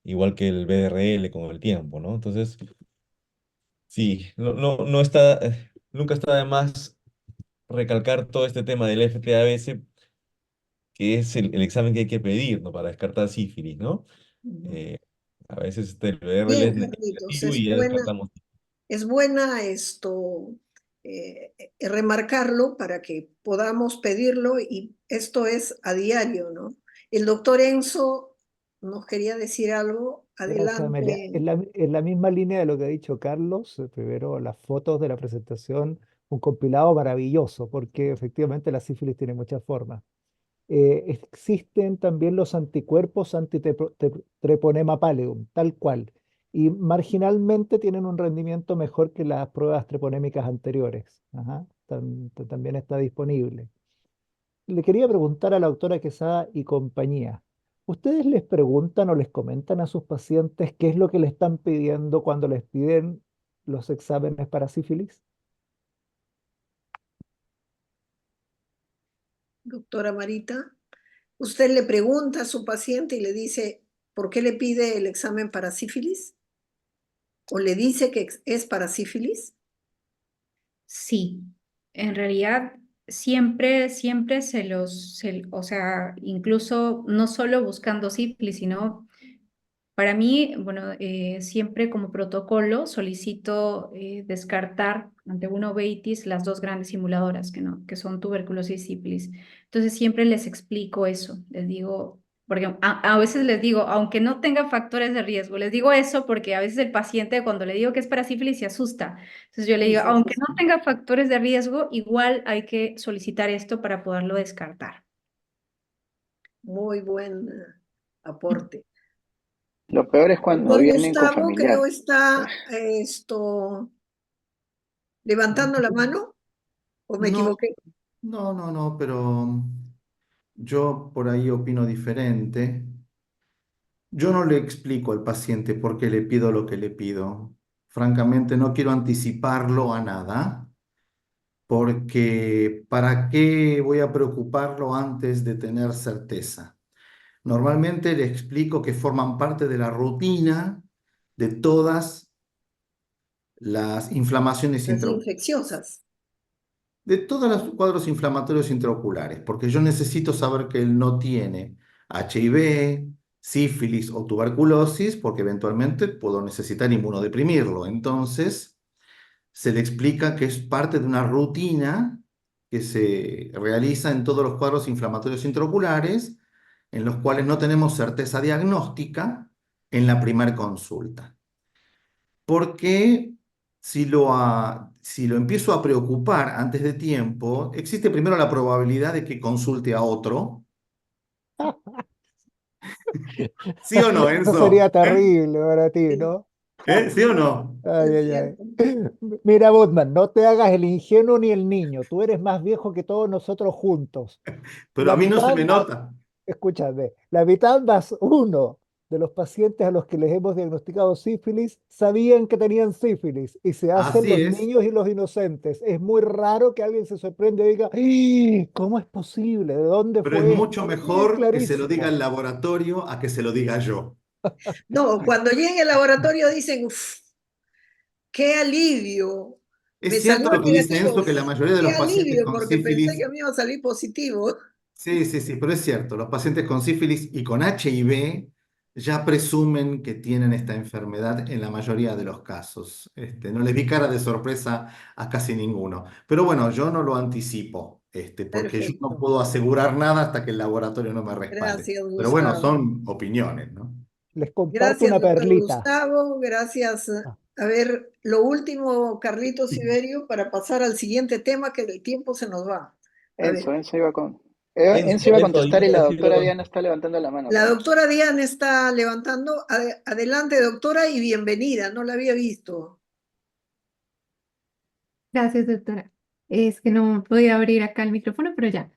igual que el BDRL con el tiempo, ¿no? Entonces, sí, no está, nunca está de más recalcar todo este tema del FTABC, que es el examen que hay que pedir, ¿no? Para descartar sífilis, ¿no? Ujú. Eh, a veces el BDRL Bien, es Carlitos, negativo y ya descartamos. es buena remarcarlo para que podamos pedirlo y esto es a diario, ¿no? El doctor Enzo nos quería decir algo. Gracias, Amelia. Adelante. En la misma línea de lo que ha dicho Carlos, primero las fotos de la presentación, un compilado maravilloso, porque efectivamente la sífilis tiene muchas formas. Existen también los anticuerpos anti-treponema pallidum, tal cual, y marginalmente tienen un rendimiento mejor que las pruebas treponémicas anteriores. Ajá, también está disponible. Le quería preguntar a la doctora Quesada y compañía, ¿ustedes les preguntan o les comentan a sus pacientes qué es lo que le están pidiendo cuando les piden los exámenes para sífilis? Doctora Marita, usted le pregunta a su paciente y le dice, ¿por qué le pide el examen para sífilis? ¿O le dice que es para sífilis? Sí, en realidad siempre o sea, incluso no solo buscando sífilis, sino para mí, bueno, siempre como protocolo solicito descartar ante una uveitis las dos grandes simuladoras que, no, que son tuberculosis y sífilis. Entonces siempre les explico eso, les digo, porque a veces les digo, aunque no tenga factores de riesgo, les digo eso porque a veces el paciente cuando le digo que es para sífilis se asusta. Entonces yo le Sí, digo, sí, sí, aunque sí. no tenga factores de riesgo, igual hay que solicitar esto para poderlo descartar. Muy buen aporte. Lo peor es cuando Doctor vienen con Gustavo, creo familiar. está levantando la mano, ¿o me No, equivoqué? no, pero yo por ahí opino diferente. Yo no le explico al paciente por qué le pido lo que le pido. Francamente, no quiero anticiparlo a nada, porque ¿para qué voy a preocuparlo antes de tener certeza? Normalmente le explico que forman parte de la rutina de todas las inflamaciones Las intraoculares. infecciosas. De todos los cuadros inflamatorios intraoculares, porque yo necesito saber que él no tiene HIV, sífilis o tuberculosis, porque eventualmente puedo necesitar inmunodeprimirlo. Entonces, se le explica que es parte de una rutina que se realiza en todos los cuadros inflamatorios intraoculares, en los cuales no tenemos certeza diagnóstica en la primera consulta. Porque si lo empiezo a preocupar antes de tiempo, existe primero la probabilidad de que consulte a otro. ¿Sí o no, Eso sería Enzo? terrible para ti, Sí, ¿no? ¿Sí o no? Ay, es ay, ay. cierto. Mira, Botman, no te hagas el ingenuo ni el niño. Tú eres más viejo que todos nosotros juntos. Pero a La mí no se mitad me más, nota. escúchame, la mitad más uno de los pacientes a los que les hemos diagnosticado sífilis sabían que tenían sífilis y se hacen Así los es, niños y los inocentes. Es muy raro que alguien se sorprenda y diga, "¡Ih! ¿Cómo es posible? ¿De dónde pero es fue mucho esto?" Es mejor que se lo diga clarísimo. el laboratorio a que se lo diga yo. No, cuando llegue al laboratorio dicen, uff, qué alivio, me Es cierto salió lo que dice Enzo, negativo. que la mayoría de Qué los pacientes alivio, con porque pensé sífilis. que me iba a salir positivo. Sí, sí, sí, pero es cierto, los pacientes con sífilis y con HIV ya presumen que tienen esta enfermedad en la mayoría de los casos. No les vi cara de sorpresa a casi ninguno. Pero bueno, yo no lo anticipo, porque yo no Perfecto. puedo asegurar nada hasta que el laboratorio no me respalde. Gracias, Pero bueno, Gustavo. son opiniones, ¿no? Les comparto Gracias, una doctor perlita. Gustavo. Gracias, Ah, A ver, lo último, Carlitos Siberio, para pasar al siguiente tema, que el tiempo se nos va. A ver, Enzo iba a Enzo, contestar y iba a la decir doctora algo. Diana está levantando la mano la también. doctora Diana está levantando. Adelante, doctora, y bienvenida. No la había visto. Gracias, doctora. Es que no podía abrir acá el micrófono, pero ya.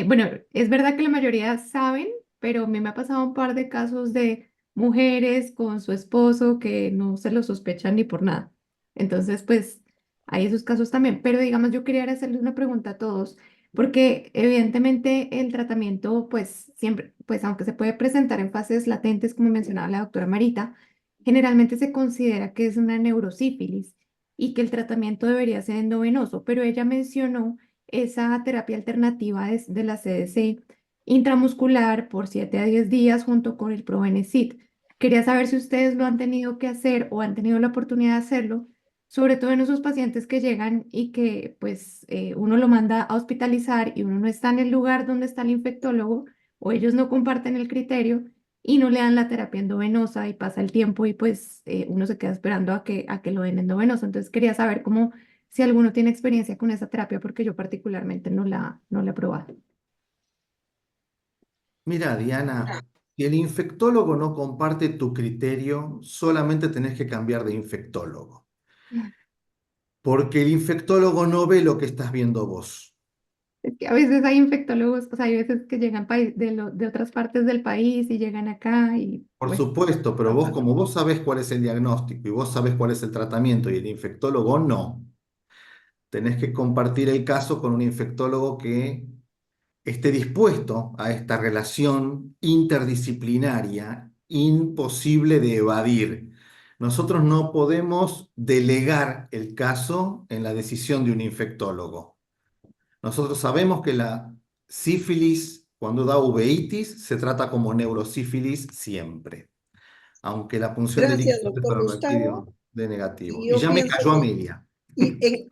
Bueno, es verdad que la mayoría saben, pero a mí me ha pasado un par de casos de mujeres con su esposo que no se lo sospechan ni por nada. Entonces, pues, hay esos casos también. Pero digamos, yo quería hacerles una pregunta a todos, porque evidentemente el tratamiento, pues, siempre, pues, aunque se puede presentar en fases latentes, como mencionaba la doctora Marita, generalmente se considera que es una neurosífilis y que el tratamiento debería ser endovenoso, pero ella mencionó esa terapia alternativa de la CDC intramuscular por 7 a 10 días junto con el Probenecid. Quería saber si ustedes lo han tenido que hacer o han tenido la oportunidad de hacerlo, sobre todo en esos pacientes que llegan y que pues uno lo manda a hospitalizar y uno no está en el lugar donde está el infectólogo o ellos no comparten el criterio y no le dan la terapia endovenosa y pasa el tiempo y pues uno se queda esperando a que lo den endovenoso. Entonces quería saber cómo, si alguno tiene experiencia con esa terapia, porque yo particularmente no la he probado. Mira, Diana, si el infectólogo no comparte tu criterio, solamente tenés que cambiar de infectólogo, porque el infectólogo no ve lo que estás viendo vos. Es que a veces hay infectólogos, o sea, hay veces que llegan de otras partes del país y llegan acá y Por pues supuesto, pero vos, pasa. como vos sabés cuál es el diagnóstico y vos sabés cuál es el tratamiento y el infectólogo no, tenés que compartir el caso con un infectólogo que esté dispuesto a esta relación interdisciplinaria imposible de evadir. Nosotros no podemos delegar el caso en la decisión de un infectólogo. Nosotros sabemos que la sífilis, cuando da uveitis, se trata como neurosífilis siempre, aunque la punción Gracias, delictiva doctor Gustavo. de Y negativo. Y yo ya me pienso cayó que Amelia.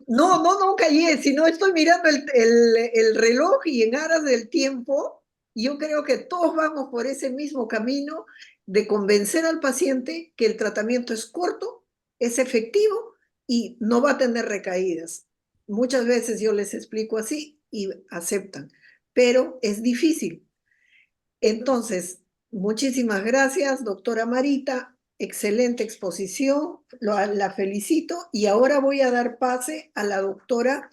no, no, no callé, sino estoy mirando el reloj y en aras del tiempo, yo creo que todos vamos por ese mismo camino de convencer al paciente que el tratamiento es corto, es efectivo y no va a tener recaídas. Muchas veces yo les explico así y aceptan, pero es difícil. Entonces, muchísimas gracias, doctora Marita. Excelente exposición, la felicito. Y ahora voy a dar pase a la doctora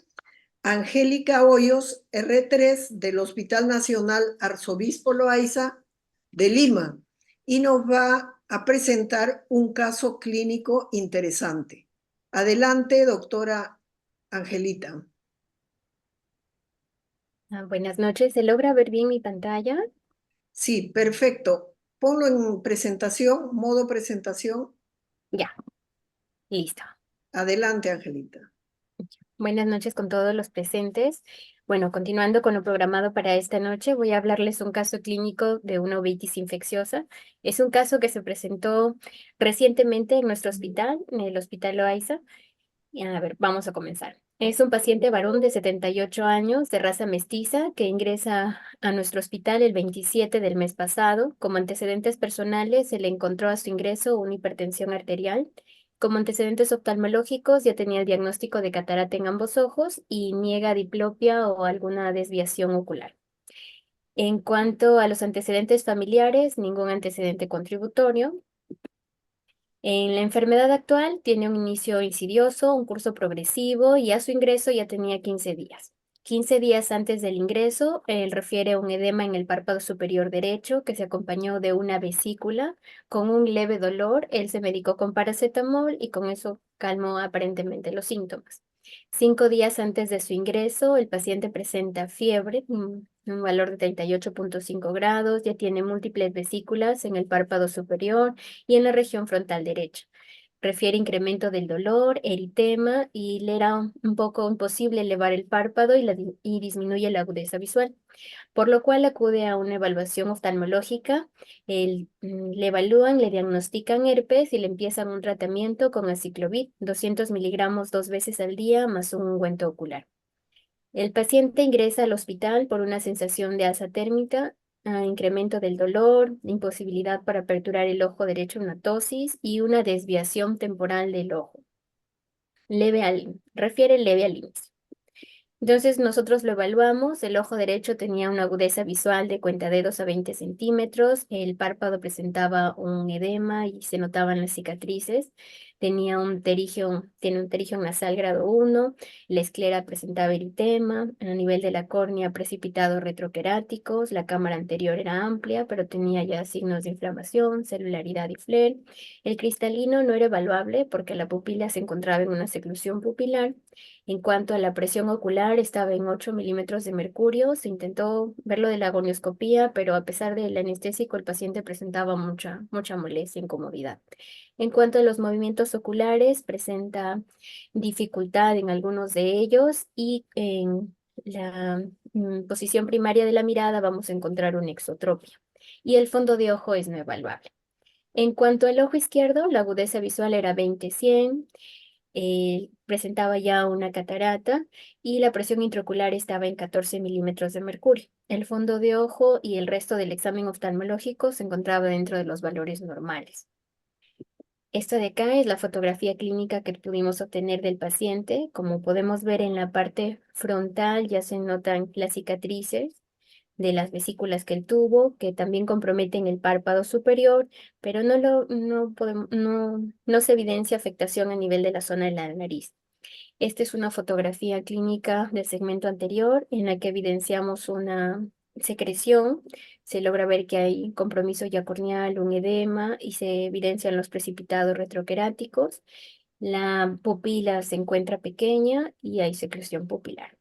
Angélica Hoyos, R3 del Hospital Nacional Arzobispo Loaiza de Lima, y nos va a presentar un caso clínico interesante. Adelante, doctora Angelita. Buenas noches, ¿se logra ver bien mi pantalla? Sí, perfecto. Ponlo en presentación, modo presentación. Ya, listo. Adelante, Angelita. Buenas noches con todos los presentes. Bueno, continuando con lo programado para esta noche, voy a hablarles un caso clínico de una uveitis infecciosa. Es un caso que se presentó recientemente en nuestro hospital, en el Hospital Loaiza. Y a ver, vamos a comenzar. Es un paciente varón de 78 años, de raza mestiza, que ingresa a nuestro hospital el 27 del mes pasado. Como antecedentes personales, se le encontró a su ingreso una hipertensión arterial. Como antecedentes oftalmológicos, ya tenía el diagnóstico de catarata en ambos ojos y niega diplopia o alguna desviación ocular. En cuanto a los antecedentes familiares, ningún antecedente contributorio. En la enfermedad actual tiene un inicio insidioso, un curso progresivo y a su ingreso ya tenía 15 días. 15 días antes del ingreso, él refiere a un edema en el párpado superior derecho que se acompañó de una vesícula con un leve dolor. Él se medicó con paracetamol y con eso calmó aparentemente los síntomas. 5 días antes de su ingreso, el paciente presenta fiebre, un valor de 38,5 grados, ya tiene múltiples vesículas en el párpado superior y en la región frontal derecha. Refiere incremento del dolor, eritema y le era un poco imposible elevar el párpado y disminuye la agudeza visual, por lo cual acude a una evaluación oftalmológica. Le evalúan, le diagnostican herpes y le empiezan un tratamiento con aciclovir, 200 miligramos 2 veces al día más un ungüento ocular. El paciente ingresa al hospital por una sensación de alza térmica incremento del dolor, imposibilidad para aperturar el ojo derecho, una ptosis y una desviación temporal del ojo. Refiere leve al inicio. Entonces nosotros lo evaluamos, el ojo derecho tenía una agudeza visual de cuentadedos a 20 centímetros, el párpado presentaba un edema y se notaban las cicatrices, tiene un pterigion nasal grado 1, la esclera presentaba eritema, a nivel de la córnea precipitados retroqueráticos, la cámara anterior era amplia, pero tenía ya signos de inflamación, celularidad y flare. El cristalino no era evaluable porque la pupila se encontraba en una seclusión pupilar. En cuanto a la presión ocular, estaba en 8 milímetros de mercurio. Se intentó verlo de la gonioscopía, pero a pesar del anestésico, el paciente presentaba mucha molestia e incomodidad. En cuanto a los movimientos oculares, presenta dificultad en algunos de ellos y en la posición primaria de la mirada vamos a encontrar una exotropia. Y el fondo de ojo es no evaluable. En cuanto al ojo izquierdo, la agudeza visual era 20-100. Presentaba ya una catarata y la presión intraocular estaba en 14 milímetros de mercurio. El fondo de ojo y el resto del examen oftalmológico se encontraba dentro de los valores normales. Esto de acá es la fotografía clínica que pudimos obtener del paciente. Como podemos ver en la parte frontal ya se notan las cicatrices de las vesículas que él tuvo, que también comprometen el párpado superior, pero no se evidencia afectación a nivel de la zona de la nariz. Esta es una fotografía clínica del segmento anterior en la que evidenciamos una secreción. Se logra ver que hay compromiso ya corneal, un edema y se evidencian los precipitados retroqueráticos. La pupila se encuentra pequeña y hay secreción pupilar.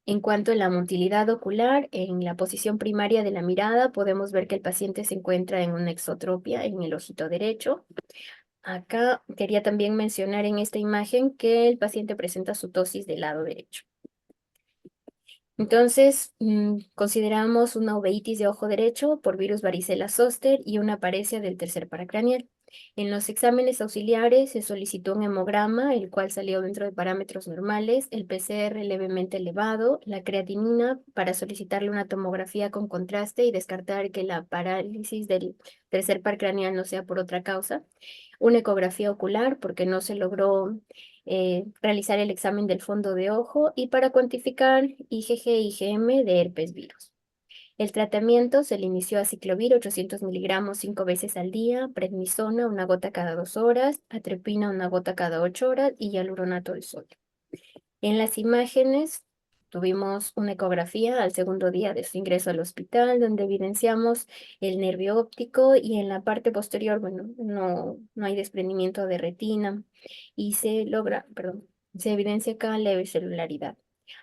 En cuanto a la motilidad ocular, en la posición primaria de la mirada podemos ver que el paciente se encuentra en una exotropia en el ojito derecho. Acá quería también mencionar en esta imagen que el paciente presenta su ptosis del lado derecho. Entonces, consideramos una uveitis de ojo derecho por virus varicela zoster y una paresia del tercer paracraneal. En los exámenes auxiliares se solicitó un hemograma, el cual salió dentro de parámetros normales, el PCR levemente elevado, la creatinina para solicitarle una tomografía con contraste y descartar que la parálisis del tercer par craneal no sea por otra causa, una ecografía ocular porque no se logró realizar el examen del fondo de ojo y para cuantificar IgG e IgM de herpes virus. El tratamiento se le inició a ciclovir 800 miligramos 5 veces al día, prednisona una gota cada 2 horas, atropina una gota cada 8 horas y hialuronato de sodio. En las imágenes tuvimos una ecografía al segundo día de su ingreso al hospital, donde evidenciamos el nervio óptico y en la parte posterior, bueno, no hay desprendimiento de retina y se evidencia acá leve celularidad.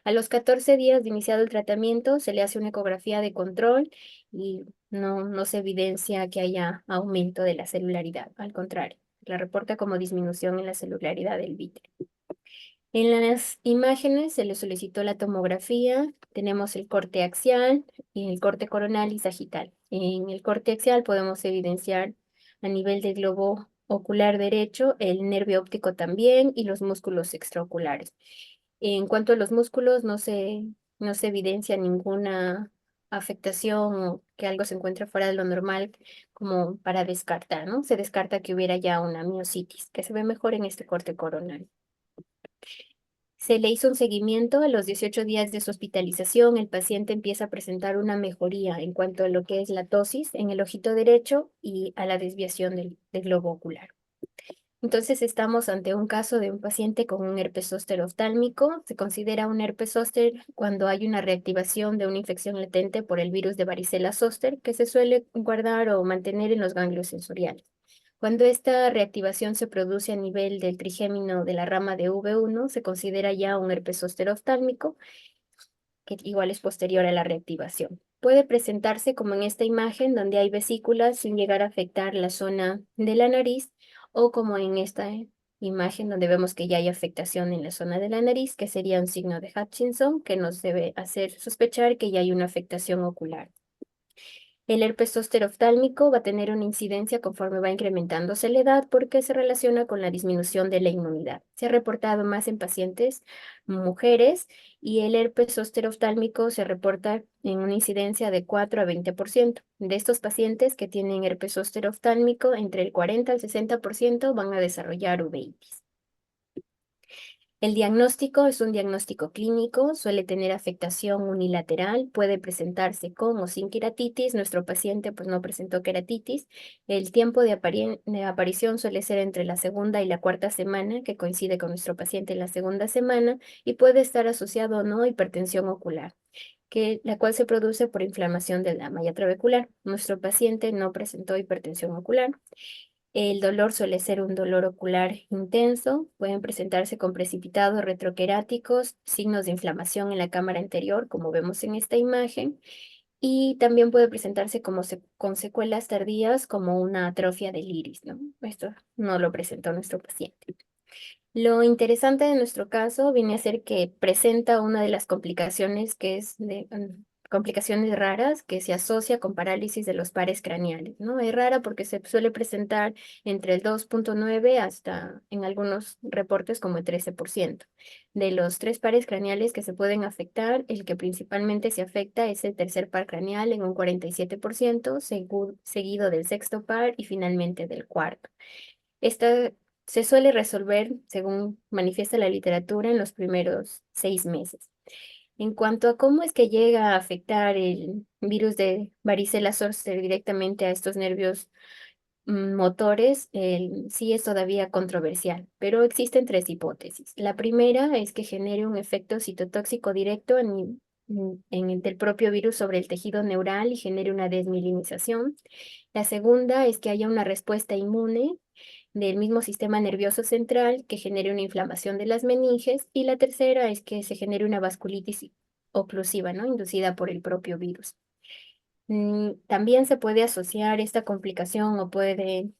A los 14 días de iniciado el tratamiento, se le hace una ecografía de control y no se evidencia que haya aumento de la celularidad. Al contrario, la reporta como disminución en la celularidad del vítreo. En las imágenes se le solicitó la tomografía, tenemos el corte axial, y el corte coronal y sagital. En el corte axial podemos evidenciar a nivel del globo ocular derecho, el nervio óptico también y los músculos extraoculares. En cuanto a los músculos, no se evidencia ninguna afectación o que algo se encuentre fuera de lo normal como para descartar, ¿no? Se descarta que hubiera ya una miositis, que se ve mejor en este corte coronal. Se le hizo un seguimiento a los 18 días de su hospitalización. El paciente empieza a presentar una mejoría en cuanto a lo que es la ptosis en el ojito derecho y a la desviación del globo ocular. Entonces estamos ante un caso de un paciente con un herpes zóster oftálmico. Se considera un herpes zóster cuando hay una reactivación de una infección latente por el virus de varicela zóster que se suele guardar o mantener en los ganglios sensoriales. Cuando esta reactivación se produce a nivel del trigémino de la rama de V1, se considera ya un herpes zóster oftálmico, que igual es posterior a la reactivación. Puede presentarse como en esta imagen, donde hay vesículas sin llegar a afectar la zona de la nariz, o como en esta imagen, donde vemos que ya hay afectación en la zona de la nariz, que sería un signo de Hutchinson, que nos debe hacer sospechar que ya hay una afectación ocular. El herpes zóster oftálmico va a tener una incidencia conforme va incrementándose la edad porque se relaciona con la disminución de la inmunidad. Se ha reportado más en pacientes mujeres y el herpes zóster oftálmico se reporta en una incidencia de 4 a 20%. De estos pacientes que tienen herpes zóster oftálmico, entre el 40 al 60% van a desarrollar uveitis. El diagnóstico es un diagnóstico clínico, suele tener afectación unilateral, puede presentarse con o sin queratitis. Nuestro paciente pues no presentó queratitis. El tiempo de aparición suele ser entre la segunda y la cuarta semana, que coincide con nuestro paciente en la segunda semana, y puede estar asociado o no a hipertensión ocular, la cual se produce por inflamación de la malla trabecular. Nuestro paciente no presentó hipertensión ocular. El dolor suele ser un dolor ocular intenso, pueden presentarse con precipitados retroqueráticos, signos de inflamación en la cámara anterior, como vemos en esta imagen, y también puede presentarse con secuelas tardías como una atrofia del iris, ¿no? Esto no lo presentó nuestro paciente. Lo interesante de nuestro caso viene a ser que presenta una de las complicaciones que es de complicaciones raras que se asocia con parálisis de los pares craneales, ¿no? Es rara porque se suele presentar entre el 2,9 hasta en algunos reportes como el 13%. De los 3 pares craneales que se pueden afectar, el que principalmente se afecta es el tercer par craneal en un 47%, seguido del sexto par y finalmente del cuarto. Esta se suele resolver, según manifiesta la literatura, en los primeros 6 meses. En cuanto a cómo es que llega a afectar el virus de varicela zoster directamente a estos nervios motores, sí es todavía controversial, pero existen 3 hipótesis. La primera es que genere un efecto citotóxico directo en el del propio virus sobre el tejido neural y genere una desmielinización. La segunda es que haya una respuesta inmune del mismo sistema nervioso central que genere una inflamación de las meninges, y la tercera es que se genere una vasculitis oclusiva, ¿no? Inducida por el propio virus. También se puede asociar esta complicación o puede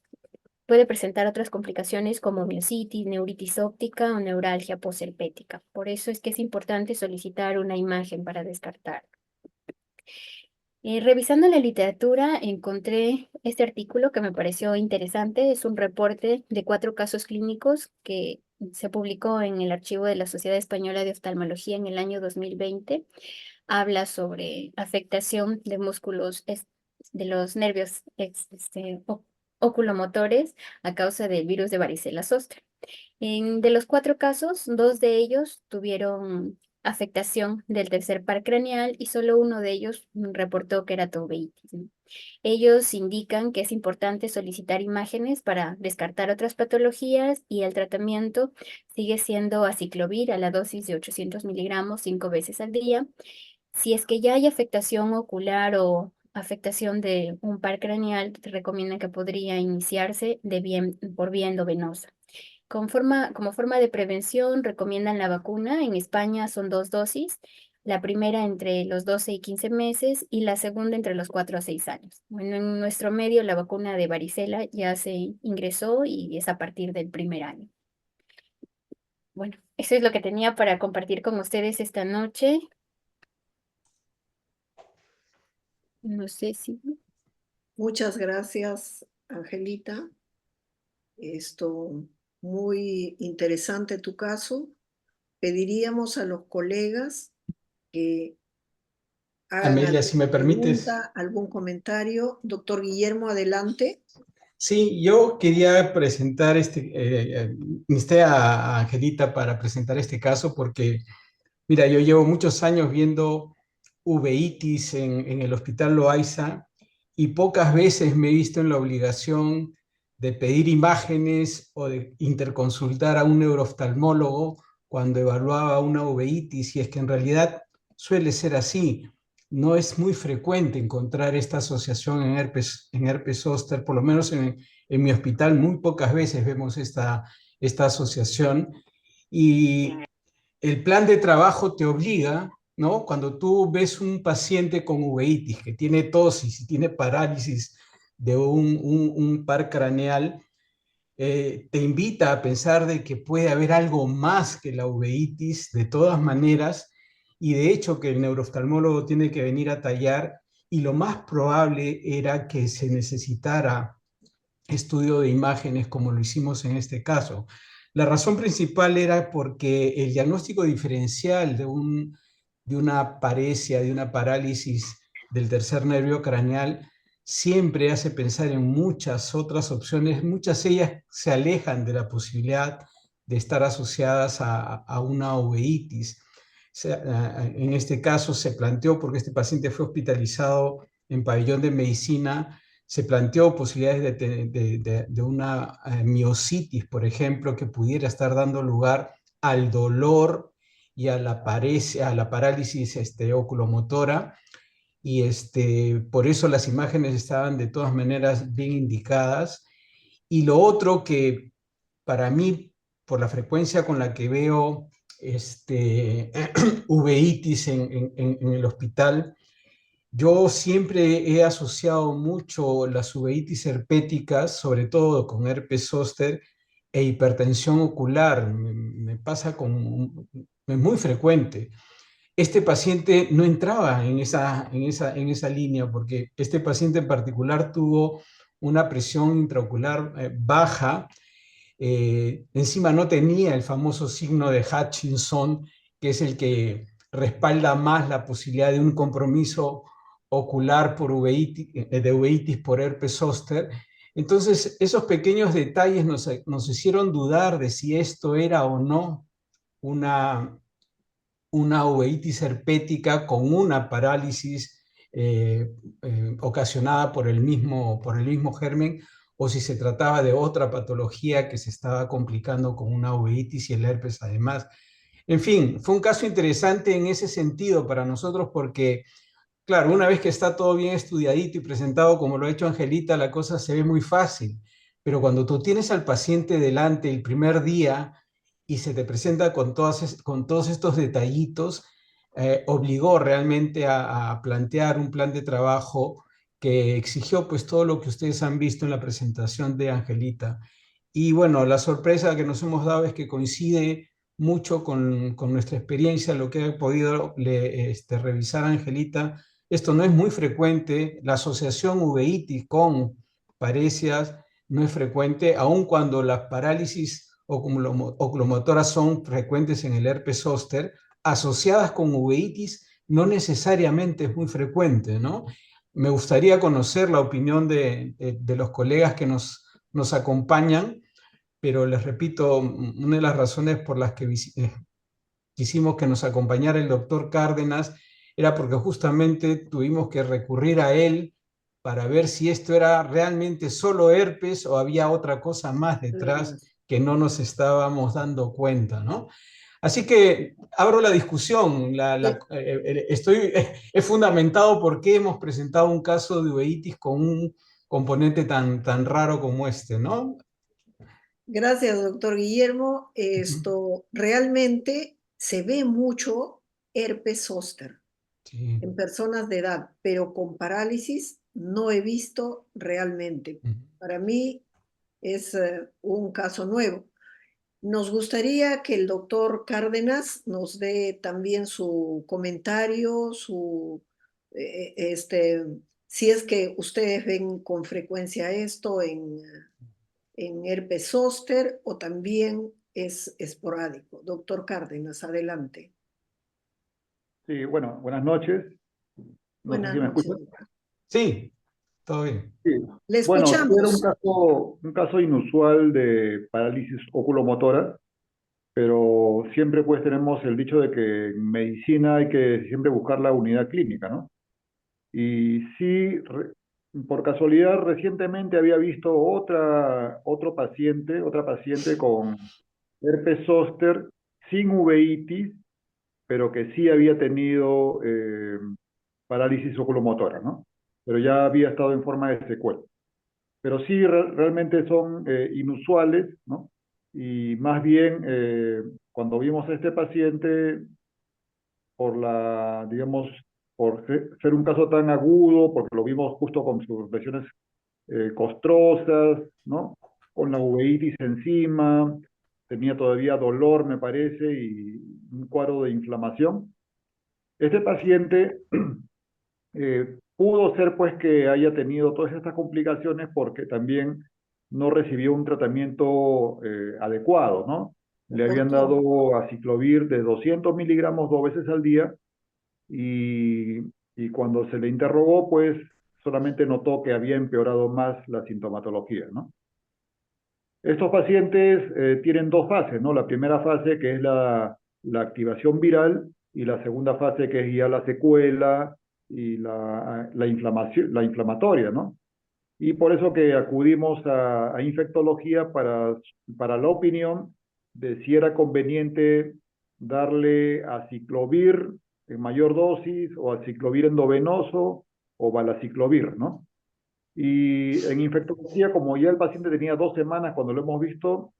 presentar otras complicaciones como miositis, neuritis óptica o neuralgia posherpética. Por eso es que es importante solicitar una imagen para descartar. Revisando la literatura, encontré este artículo que me pareció interesante. Es un reporte de 4 casos clínicos que se publicó en el archivo de la Sociedad Española de Oftalmología en el año 2020. Habla sobre afectación de músculos de los nervios oculomotores a causa del virus de varicela zoster. De los 4 casos, 2 de ellos tuvieron afectación del tercer par craneal y solo uno de ellos reportó queratoveitis, ¿no? Ellos indican que es importante solicitar imágenes para descartar otras patologías y el tratamiento sigue siendo aciclovir a la dosis de 800 miligramos 5 veces al día. Si es que ya hay afectación ocular o afectación de un par craneal, te recomiendan que podría iniciarse por vía endovenosa. Como forma de prevención, recomiendan la vacuna. En España son 2 dosis, la primera entre los 12 y 15 meses y la segunda entre los 4 a 6 años. Bueno, en nuestro medio la vacuna de varicela ya se ingresó y es a partir del primer año. Bueno, eso es lo que tenía para compartir con ustedes esta noche. No sé si... Muchas gracias, Angelita. Muy interesante tu caso. Pediríamos a los colegas que hagan Amelia, si me alguna permites. pregunta, algún comentario. Doctor Guillermo, adelante. Sí, yo quería presentar insté a Angelita para presentar este caso porque, mira, yo llevo muchos años viendo uveitis en el Hospital Loaiza y pocas veces me he visto en la obligación de pedir imágenes o de interconsultar a un neurooftalmólogo cuando evaluaba una uveitis, y es que en realidad suele ser así. No es muy frecuente encontrar esta asociación en herpes zóster, por lo menos en mi hospital muy pocas veces vemos esta asociación, y el plan de trabajo te obliga, ¿no? Cuando tú ves un paciente con uveitis que tiene tosis y tiene parálisis de un par craneal, te invita a pensar de que puede haber algo más que la uveitis de todas maneras, y de hecho que el neurooftalmólogo tiene que venir a tallar y lo más probable era que se necesitara estudio de imágenes como lo hicimos en este caso. La razón principal era porque el diagnóstico diferencial de una paresia, de una parálisis del tercer nervio craneal, siempre hace pensar en muchas otras opciones, muchas de ellas se alejan de la posibilidad de estar asociadas a una uveitis. En este caso se planteó, porque este paciente fue hospitalizado en pabellón de medicina, se planteó posibilidades de una miositis, por ejemplo, que pudiera estar dando lugar al dolor y a la parálisis oculomotora, y por eso las imágenes estaban de todas maneras bien indicadas. Y lo otro que para mí, por la frecuencia con la que veo uveitis en el hospital, yo siempre he asociado mucho las uveitis herpéticas, sobre todo con herpes zóster e hipertensión ocular. Me pasa es muy frecuente. Este paciente no entraba en esa línea porque este paciente en particular tuvo una presión intraocular baja. Encima no tenía el famoso signo de Hutchinson, que es el que respalda más la posibilidad de un compromiso ocular por de uveitis por herpes zóster. Entonces, esos pequeños detalles nos hicieron dudar de si esto era o no una, una uveitis herpética con una parálisis ocasionada por por el mismo germen, o si se trataba de otra patología que se estaba complicando con una uveitis y el herpes además. En fin, fue un caso interesante en ese sentido para nosotros porque, claro, una vez que está todo bien estudiadito y presentado como lo ha hecho Angelita, la cosa se ve muy fácil. Pero cuando tú tienes al paciente delante el primer día y se te presenta con todos estos detallitos, obligó realmente a plantear un plan de trabajo que exigió pues todo lo que ustedes han visto en la presentación de Angelita. Y bueno, la sorpresa que nos hemos dado es que coincide mucho con nuestra experiencia, lo que ha podido revisar Angelita. Esto no es muy frecuente, la asociación uveitis con parecias no es frecuente, aun cuando las parálisis oculomotoras son frecuentes en el herpes zóster, asociadas con uveitis no necesariamente es muy frecuente, ¿no? Me gustaría conocer la opinión de los colegas que nos acompañan, pero les repito, una de las razones por las que quisimos que nos acompañara el doctor Cárdenas era porque justamente tuvimos que recurrir a él para ver si esto era realmente solo herpes o había otra cosa más detrás que no nos estábamos dando cuenta, ¿no? Así que abro la discusión. Es fundamentado por qué hemos presentado un caso de uveitis con un componente tan raro como este, ¿no? Gracias, doctor Guillermo. Realmente se ve mucho herpes zóster Sí. en personas de edad, pero con parálisis no he visto realmente. Para mí es un caso nuevo. Nos gustaría que el doctor Cárdenas nos dé también su comentario, si es que ustedes ven con frecuencia esto en herpes zóster o también es esporádico. Doctor Cárdenas, adelante. Sí, bueno, buenas noches. No sé Buenas si me noches, escuchan. doctor. Sí, todo bien. Sí. Le Bueno, sí era escuchamos. un caso inusual de parálisis oculomotora, pero siempre pues tenemos el dicho de que en medicina hay que siempre buscar la unidad clínica, ¿no? Y sí, por casualidad recientemente había visto otra paciente con herpes zóster sin uveitis, pero que sí había tenido parálisis oculomotora, ¿no? Pero ya había estado en forma de secuela. Pero sí, realmente son inusuales, ¿no? Y más bien, cuando vimos a este paciente, digamos, por ser un caso tan agudo, porque lo vimos justo con sus lesiones costrosas, ¿no? Con la uveitis encima, tenía todavía dolor, me parece, y un cuadro de inflamación. Este paciente pudo ser pues que haya tenido todas estas complicaciones porque también no recibió un tratamiento adecuado, ¿no? Le habían Oportuno. dado aciclovir de 200 miligramos 2 veces al día y, y cuando se le interrogó, pues solamente notó que había empeorado más la sintomatología, ¿no? Estos pacientes tienen dos fases, ¿no? La primera fase que es la activación viral y la segunda fase que es ya la secuela y la inflamación, la inflamatoria, ¿no? Y por eso que acudimos a infectología para la opinión de si era conveniente darle aciclovir en mayor dosis o aciclovir endovenoso o valaciclovir, ¿no? Y en infectología, como ya el paciente tenía 2 semanas cuando lo hemos visto,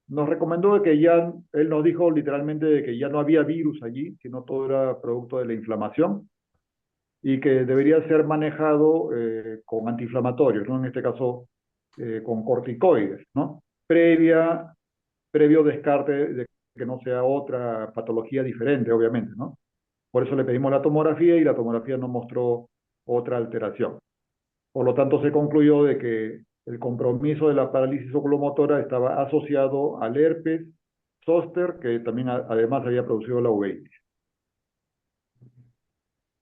nos recomendó de que ya, él nos dijo literalmente de que ya no había virus allí, sino todo era producto de la inflamación y que debería ser manejado con antiinflamatorios, ¿no? En este caso, con corticoides, ¿no? Previo descarte de que no sea otra patología diferente, obviamente, ¿no? Por eso le pedimos la tomografía y la tomografía no mostró otra alteración. Por lo tanto, se concluyó de que el compromiso de la parálisis oculomotora estaba asociado al herpes zóster, que también además había producido la uveitis.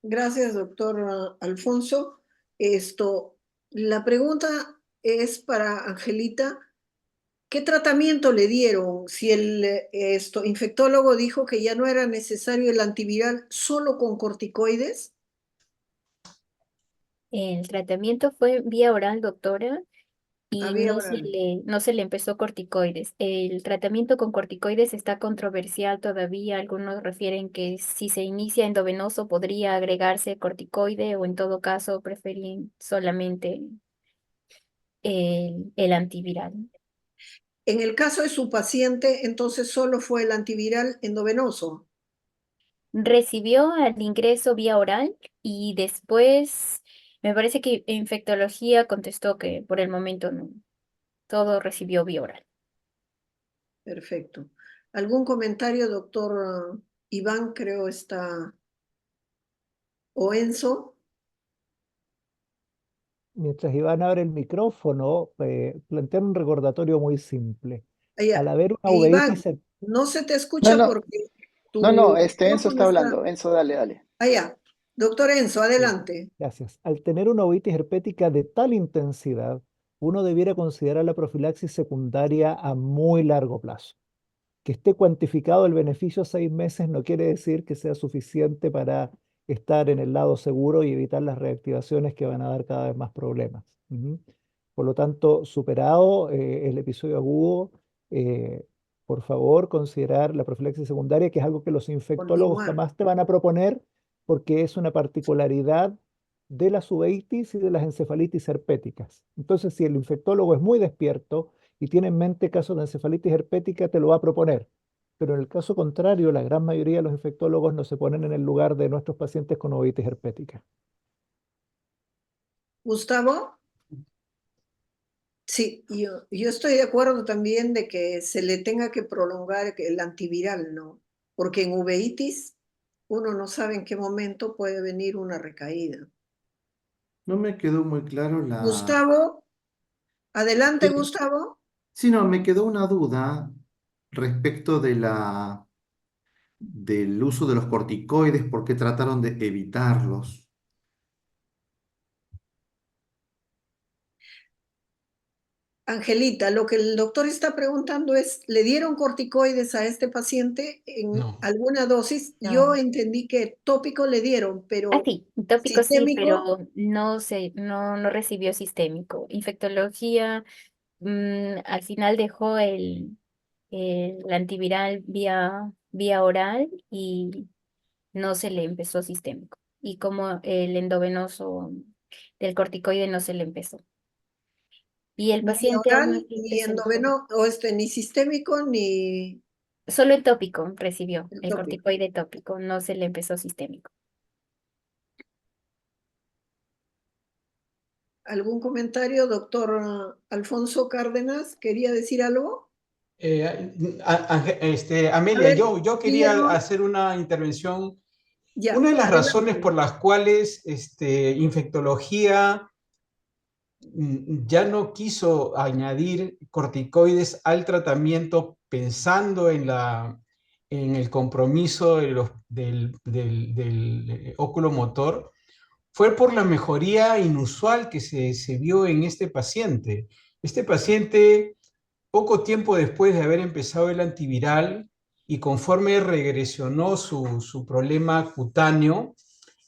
Gracias, doctor Alfonso. La pregunta es para Angelita. ¿Qué tratamiento le dieron? Si el infectólogo dijo que ya no era necesario el antiviral solo con corticoides. El tratamiento fue vía oral, doctora, y Había oral. no se le empezó corticoides. El tratamiento con corticoides está controversial todavía. Algunos refieren que si se inicia endovenoso podría agregarse corticoide o en todo caso preferir solamente el antiviral. En el caso de su paciente, entonces solo fue el antiviral endovenoso. Recibió al ingreso vía oral y después me parece que infectología contestó que por el momento no, todo recibió vía oral. Perfecto. ¿Algún comentario, doctor Iván, creo está, o Enzo? Mientras Iván abre el micrófono, plantear un recordatorio muy simple. Al Allá. haber una Iván, uveitis, no se te No, escucha no, porque no, tu Enzo micrófono está está hablando. Enzo, dale, dale. allá. Doctor Enzo, sí, adelante. gracias. Al tener una uveitis herpética de tal intensidad, uno debiera considerar la profilaxis secundaria a muy largo plazo. Que esté cuantificado el beneficio a 6 meses no quiere decir que sea suficiente para estar en el lado seguro y evitar las reactivaciones que van a dar cada vez más problemas. Ujú. Por lo tanto, superado el episodio agudo, eh, por favor, considerar la profilaxis secundaria, que es algo que los infectólogos Continuar. jamás te van a proponer porque es una particularidad de las uveitis y de las encefalitis herpéticas. Entonces, si el infectólogo es muy despierto, y tiene en mente casos de encefalitis herpética, te lo va a proponer. Pero en el caso contrario, la gran mayoría de los infectólogos no se ponen en el lugar de nuestros pacientes con uveitis herpética. Gustavo, sí, yo estoy de acuerdo también de que se le tenga que prolongar el antiviral, ¿no? Porque en uveitis uno no sabe en qué momento puede venir una recaída. No me quedó muy claro la... Gustavo, adelante, Sí, Gustavo. sí, no, me quedó una duda respecto de del uso de los corticoides, por qué trataron de evitarlos. Angelita, lo que el doctor está preguntando es, ¿le dieron corticoides a este paciente en No. alguna dosis? Yo No. entendí que tópico le dieron, Ah, pero sí, tópico sí, sistémico, pero no recibió sistémico. Infectología, al final dejó el antiviral vía oral y no se le empezó sistémico. Y como el endovenoso del corticoide no se le empezó. Y el ni paciente aún oral, así ni presentó, endoveno, o ni sistémico, ni solo el tópico recibió, el el tópico. corticoide tópico, no se le empezó sistémico. ¿Algún comentario, doctor Alfonso Cárdenas? ¿Quería decir algo? A Amelia, ver, yo quería Guillermo. hacer una intervención Ya, Una de las razones adelante. por las cuales infectología ya no quiso añadir corticoides al tratamiento pensando en el compromiso del oculomotor, fue por la mejoría inusual que se vio en este paciente. Este paciente, poco tiempo después de haber empezado el antiviral y conforme regresionó su problema cutáneo,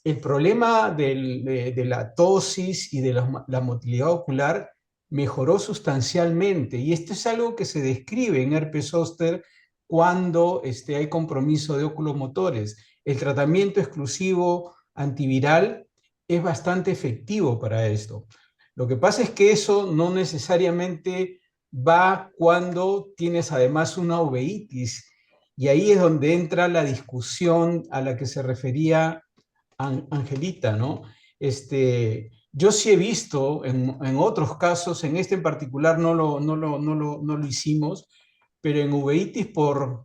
el problema de la tosis y de la motilidad ocular mejoró sustancialmente, y esto es algo que se describe en herpes zóster cuando hay compromiso de oculomotores. El tratamiento exclusivo antiviral es bastante efectivo para esto. Lo que pasa es que eso no necesariamente va cuando tienes además una uveitis, y ahí es donde entra la discusión a la que se refería Angelita, ¿no? Yo sí he visto en otros casos, en este en particular no lo hicimos, pero en uveitis por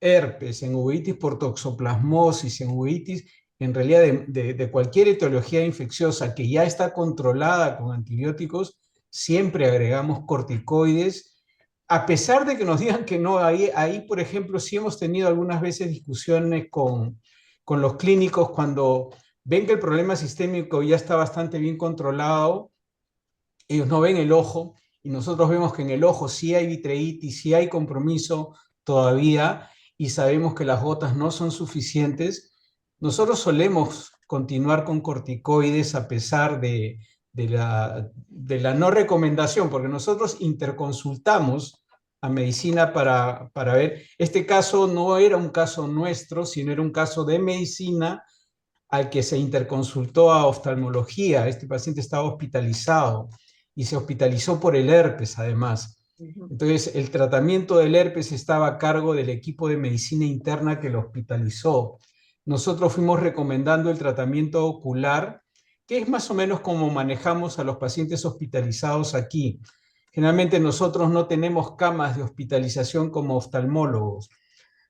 herpes, en uveitis por toxoplasmosis, en uveitis en realidad de cualquier etiología infecciosa que ya está controlada con antibióticos, siempre agregamos corticoides, a pesar de que nos digan que no. Ahí, por ejemplo, sí hemos tenido algunas veces discusiones con los clínicos cuando ven que el problema sistémico ya está bastante bien controlado. Ellos no ven el ojo y nosotros vemos que en el ojo sí hay vitreitis, sí hay compromiso todavía, y sabemos que las gotas no son suficientes. Nosotros solemos continuar con corticoides a pesar de la no recomendación, porque nosotros interconsultamos a medicina para ver. Este caso no era un caso nuestro, sino era un caso de medicina al que se interconsultó a oftalmología. Este paciente estaba hospitalizado y se hospitalizó por el herpes además. Ujú. Entonces, el tratamiento del herpes estaba a cargo del equipo de medicina interna que lo hospitalizó. Nosotros fuimos recomendando el tratamiento ocular, que es más o menos como manejamos a los pacientes hospitalizados aquí. Generalmente nosotros no tenemos camas de hospitalización como oftalmólogos.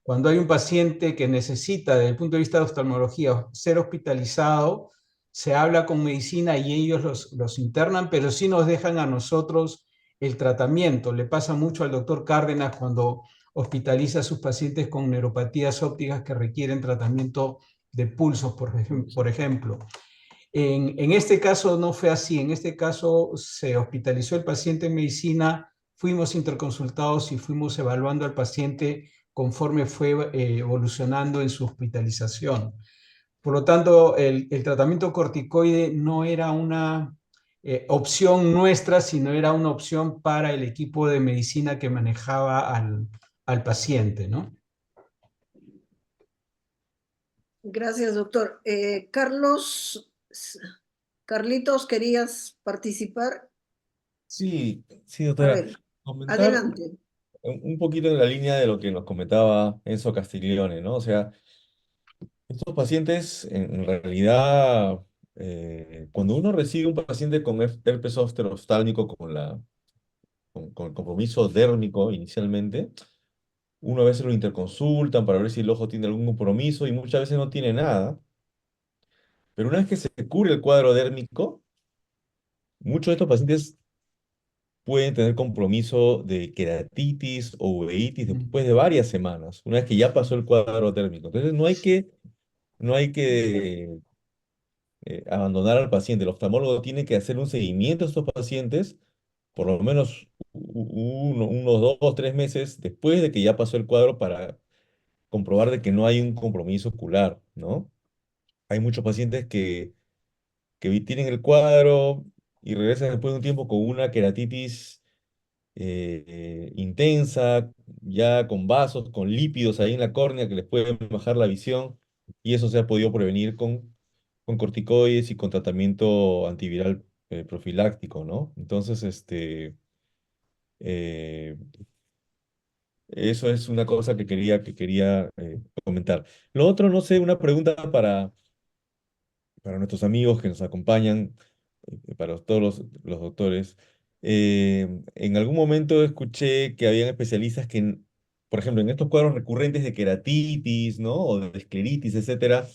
Cuando hay un paciente que necesita, desde el punto de vista de oftalmología, ser hospitalizado, se habla con medicina y ellos los internan, pero sí nos dejan a nosotros el tratamiento. Le pasa mucho al doctor Cárdenas cuando hospitaliza a sus pacientes con neuropatías ópticas que requieren tratamiento de pulsos, por ejemplo. En este caso no fue así. En este caso se hospitalizó el paciente en medicina, fuimos interconsultados y fuimos evaluando al paciente conforme fue evolucionando en su hospitalización. Por lo tanto, el tratamiento corticoide no era una opción nuestra, sino era una opción para el equipo de medicina que manejaba al paciente, ¿no? Gracias, doctor. Carlitos, ¿querías participar? Sí, sí, A doctora. ver, Comentar adelante. un poquito en la línea de lo que nos comentaba Enzo Castiglione, ¿no? O sea, estos pacientes, en realidad, cuando uno recibe un paciente con herpes zóster oftálmico con el compromiso dérmico inicialmente, uno a veces lo interconsultan para ver si el ojo tiene algún compromiso y muchas veces no tiene nada. Pero una vez que se cubre el cuadro dérmico, muchos de estos pacientes pueden tener compromiso de queratitis o uveitis después de varias semanas, una vez que ya pasó el cuadro térmico. Entonces no hay que abandonar al paciente. El oftalmólogo tiene que hacer un seguimiento a estos pacientes por lo menos unos 2 o 3 meses después de que ya pasó el cuadro para comprobar de que no hay un compromiso ocular, ¿no? Hay muchos pacientes que tienen el cuadro y regresan después de un tiempo con una queratitis intensa, ya con vasos, con lípidos ahí en la córnea que les pueden bajar la visión, y eso se ha podido prevenir con corticoides y con tratamiento antiviral profiláctico, ¿no? Entonces, eh, eso es una cosa que quería comentar. Lo otro, no sé, una pregunta para nuestros amigos que nos acompañan, para todos los doctores. En algún momento escuché que habían especialistas por ejemplo, en estos cuadros recurrentes de queratitis, ¿no? O de escleritis, etcétera,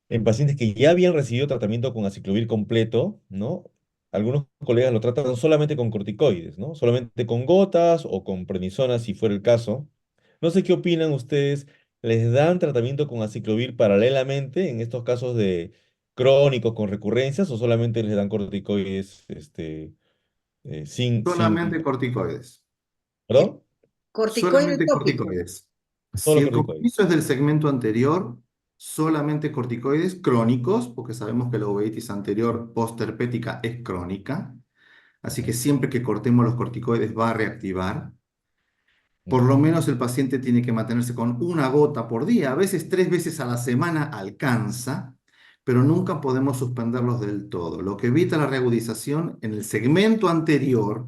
en pacientes que ya habían recibido tratamiento con aciclovir completo, ¿no? Algunos colegas lo tratan solamente con corticoides, ¿no? Solamente con gotas o con prednisona si fuera el caso. No sé qué opinan ustedes. ¿Les dan tratamiento con aciclovir paralelamente en estos casos de crónicos con recurrencias o solamente les dan corticoides sin, Solamente corticoides. ¿perdón? Corticoide Solamente tópico. corticoides. Si Solo el corticoides. compromiso es del segmento anterior, solamente corticoides crónicos, porque sabemos que la uveitis anterior posterpética es crónica, así que Ujú, siempre que cortemos los corticoides va a reactivar. Por lo ujú, menos el paciente tiene que mantenerse con una gota por día, a veces 3 veces a la semana alcanza, pero nunca podemos suspenderlos del todo. Lo que evita la reagudización en el segmento anterior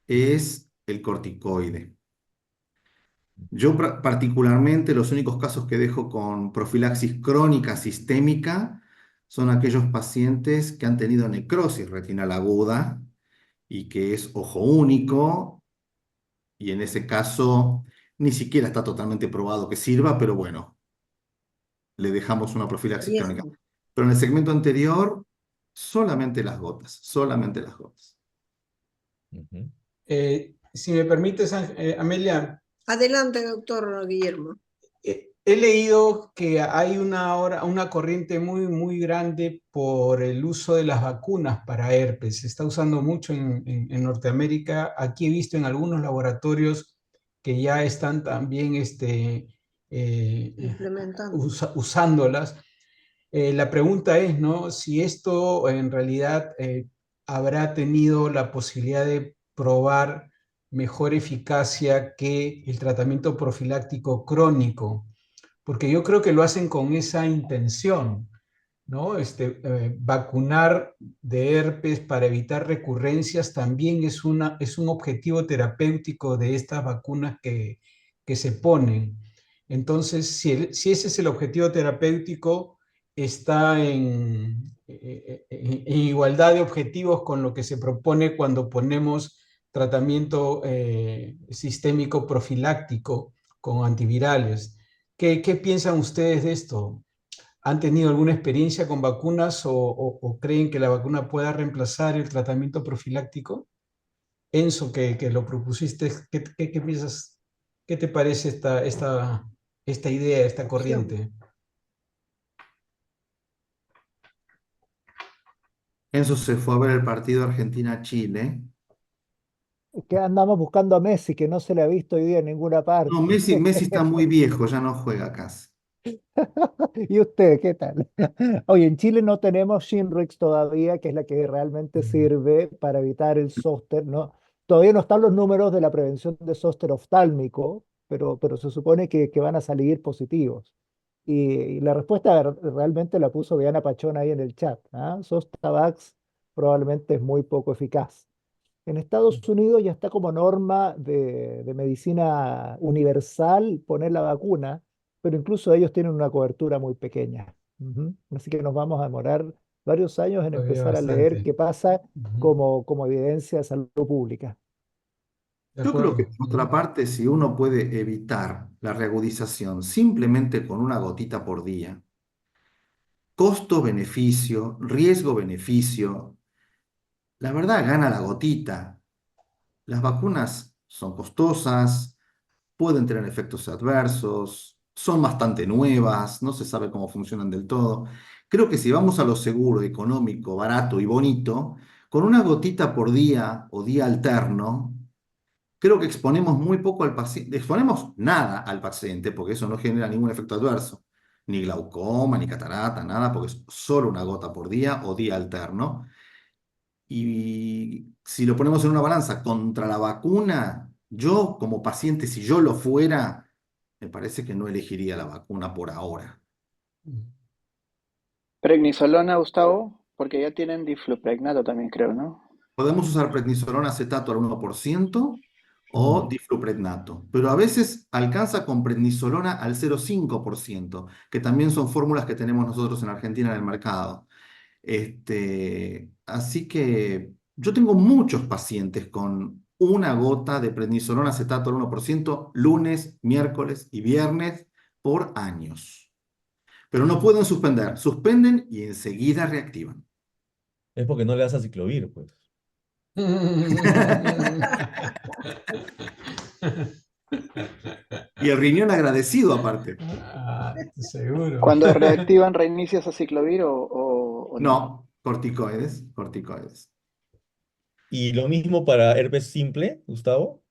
es el corticoide. Yo particularmente los únicos casos que dejo con profilaxis crónica sistémica son aquellos pacientes que han tenido necrosis retinal aguda y que es ojo único, y en ese caso ni siquiera está totalmente probado que sirva, pero bueno, le dejamos una profilaxis crónica. Riesgo. Pero en el segmento anterior, solamente las gotas, solamente las gotas. ujú. Si me permites, Amelia, Adelante, doctor Guillermo. he leído que hay una corriente muy, muy grande por el uso de las vacunas para herpes. Se está usando mucho en Norteamérica. Aquí he visto en algunos laboratorios que ya están también Implementando. usándolas. La pregunta es, ¿no? Si esto en realidad habrá tenido la posibilidad de probar mejor eficacia que el tratamiento profiláctico crónico, porque yo creo que lo hacen con esa intención, ¿no? Vacunar de herpes para evitar recurrencias también es un objetivo terapéutico de estas vacunas que se ponen. Entonces, si ese es el objetivo terapéutico, está en igualdad de objetivos con lo que se propone cuando ponemos tratamiento sistémico profiláctico con antivirales. ¿Qué piensan ustedes de esto? ¿Han tenido alguna experiencia con vacunas o creen que la vacuna pueda reemplazar el tratamiento profiláctico? Enzo, que lo propusiste, ¿qué piensas? ¿Qué te parece esta idea, esta Opción. corriente? Enzo se fue a ver el partido Argentina-Chile. Que andamos buscando a Messi, que no se le ha visto hoy día en ninguna No, parte. Messi está muy viejo, ya no juega casi. ¿Y usted qué tal? Oye, en Chile no tenemos Shingrix todavía, que es la que realmente sirve para evitar el zóster, ¿no? Todavía no están los números de la prevención de zóster oftálmico, pero se supone que van a salir positivos. Y la respuesta realmente la puso Diana Pachón ahí en el chat, ¿ah? Zostavax probablemente es muy poco eficaz. En Estados Unidos ya está como norma de medicina universal poner la vacuna, pero incluso ellos tienen una cobertura muy pequeña. Ujú. Así que nos vamos a demorar varios años en Todavía empezar a leer bastante. qué pasa Ujú. como evidencia de salud pública. De Yo creo que acuerdo. por otra Ujú. parte, si uno puede evitar la reagudización simplemente con una gotita por día, costo-beneficio, riesgo-beneficio, la verdad gana la gotita. Las vacunas son costosas, pueden tener efectos adversos, son bastante nuevas, no se sabe cómo funcionan del todo. Creo que si vamos a lo seguro, económico, barato y bonito, con una gotita por día o día alterno, creo que exponemos muy poco al paciente, exponemos nada al paciente, porque eso no genera ningún efecto adverso, ni glaucoma, ni catarata, nada, porque es solo una gota por día o día alterno. Y si lo ponemos en una balanza contra la vacuna, yo como paciente, si yo lo fuera, me parece que no elegiría la vacuna por ahora. Prednisolona, Gustavo, porque ya tienen diflupregnato también, creo, ¿no? Podemos usar prednisolona acetato al 1% o Mm, difluprednato, pero a veces alcanza con prednisolona al 0,5%, que también son fórmulas que tenemos nosotros en Argentina en el mercado. Así que yo tengo muchos pacientes con una gota de prednisolona acetato al 1% lunes, miércoles y viernes por años. Pero no pueden suspender. Suspenden y enseguida reactivan. Es porque no le das aciclovir, pues. Y el riñón agradecido aparte. Seguro. Cuando reactivan, ¿reinicias aciclovir o no? No, corticoides, corticoides. ¿Y lo mismo para herpes simple, Gustavo?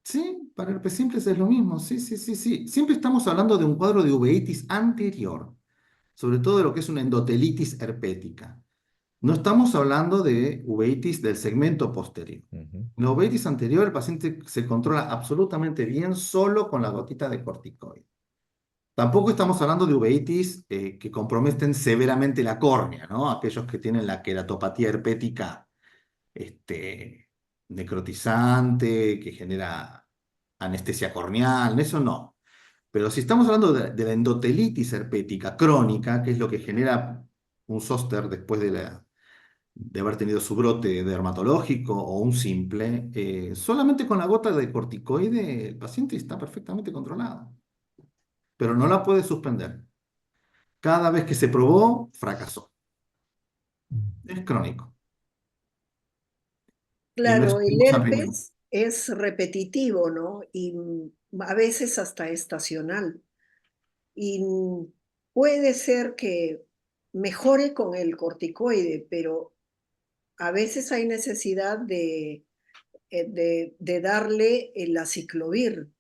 Sí, para herpes simples es lo mismo. Sí, sí, sí, sí. Siempre estamos hablando de un cuadro de uveitis anterior, sobre todo de lo que es una endotelitis herpética. No estamos hablando de uveitis del segmento posterior. Ujú. La uveitis anterior, el paciente se controla absolutamente bien solo con la gotita de corticoide. Tampoco estamos hablando de uveitis que comprometen severamente la córnea, ¿no? Aquellos que tienen la queratopatía herpética necrotizante, que genera anestesia corneal, eso no. Pero si estamos hablando de la endotelitis herpética crónica, que es lo que genera un zóster después de haber tenido su brote dermatológico o un simple, solamente con la gota de corticoide el paciente está perfectamente controlado, pero no la puede suspender. Cada vez que se probó, fracasó. Es crónico. Y no Claro, el excluimos al riñón. herpes es repetitivo, ¿no? Y a veces hasta estacional. Y puede ser que mejore con el corticoide, pero a veces hay necesidad de darle el aciclovir.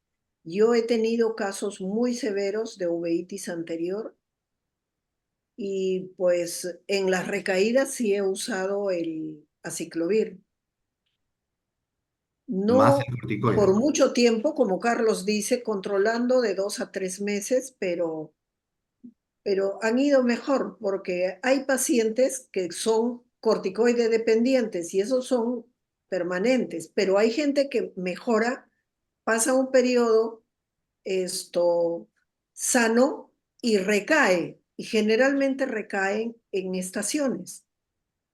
Yo he tenido casos muy severos de uveitis anterior y pues en las recaídas sí he usado el aciclovir. Más No el por corticoide. mucho tiempo, como Carlos dice, controlando de 2 a 3 meses, pero han ido mejor porque hay pacientes que son corticoide dependientes y esos son permanentes, pero hay gente que mejora, pasa un periodo sano y recae, y generalmente recaen en estaciones.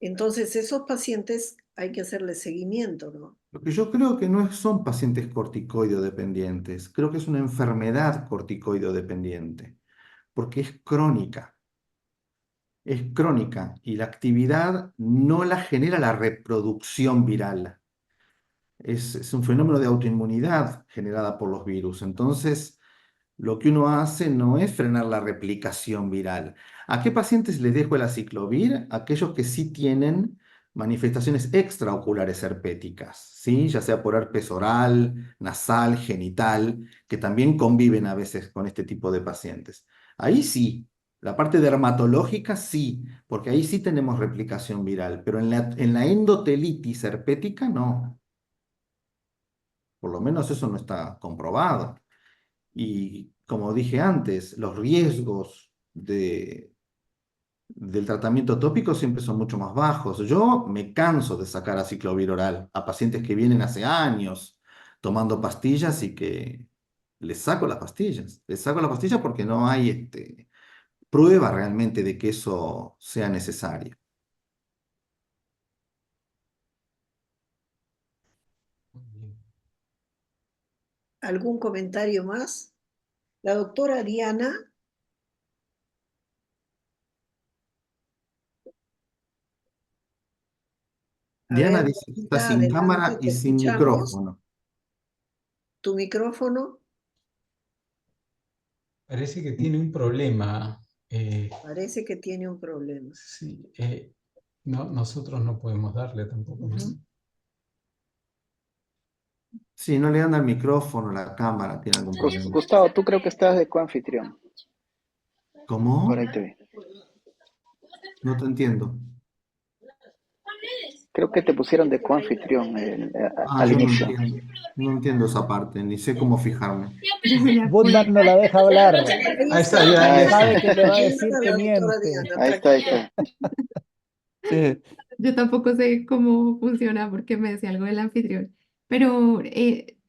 Entonces, esos pacientes hay que hacerles seguimiento, ¿no? Lo que yo creo que no son pacientes corticoideo dependientes, creo que es una enfermedad corticoideo dependiente, porque es crónica y la actividad no la genera la reproducción viral. Es un fenómeno de autoinmunidad generada por los virus. Entonces, lo que uno hace no es frenar la replicación viral. ¿A qué pacientes les dejo el aciclovir? Aquellos que sí tienen manifestaciones extraoculares herpéticas, ¿sí? Ya sea por herpes oral, nasal, genital, que también conviven a veces con este tipo de pacientes. Ahí sí, la parte dermatológica sí, porque ahí sí tenemos replicación viral, pero en la endotelitis herpética no. Por lo menos eso no está comprobado. Y como dije antes, los riesgos del tratamiento tópico siempre son mucho más bajos. Yo me canso de sacar aciclovir oral a pacientes que vienen hace años tomando pastillas y que les saco las pastillas. Les saco las pastillas porque no hay prueba realmente de que eso sea necesario. ¿Algún comentario más? La doctora Diana, a Diana ver, dice que está Dianita, sin adelante, cámara te y sin escuchamos. micrófono. Tu micrófono Parece que tiene un problema. parece que tiene un problema. Sí, no, nosotros no podemos darle tampoco, ¿no? Ujú. Si no le dan al micrófono, la cámara, tiene algún problema. Gustavo, tú creo que estás de coanfitrión. Por ¿Cómo? ahí te vi. No te entiendo. Creo que te pusieron de coanfitrión Ah, al yo no inicio. entiendo. No entiendo esa parte, ni sé cómo fijarme. Ya Budman fue. no la deja hablar. Ahí está, ya, Ahí ya está. Sabe está. que te va a Ahí decir está que la doctora miente. Diana, Ahí está, ahí tranquila. está. Yo tampoco sé cómo funciona porque me decía algo del anfitrión, pero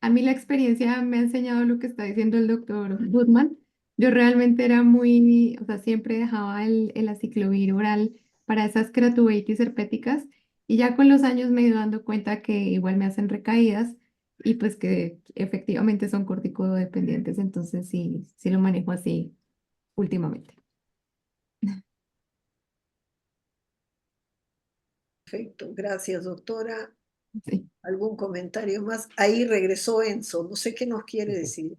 a mí la experiencia me ha enseñado lo que está diciendo el doctor Goodman. Yo realmente era muy, o sea, siempre dejaba el aciclovir oral para esas creatuveitis herpéticas y ya con los años me he ido dando cuenta que igual me hacen recaídas y pues que efectivamente son corticodependientes, entonces sí, sí lo manejo así últimamente. Perfecto, gracias, doctora. Sí. ¿Algún comentario más? Ahí regresó Enzo, no sé qué nos quiere decir.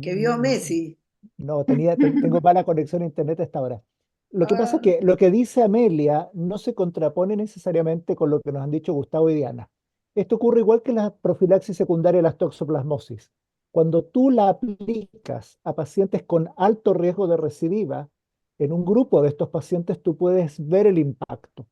Que vio a Messi. No, tengo mala conexión a internet a esta hora. Lo que pasa es Ah, que lo que dice Amelia no se contrapone necesariamente con lo que nos han dicho Gustavo y Diana. Esto ocurre igual que la profilaxis secundaria de las toxoplasmosis. Cuando tú la aplicas a pacientes con alto riesgo de recidiva, en un grupo de estos pacientes tú puedes ver el impacto.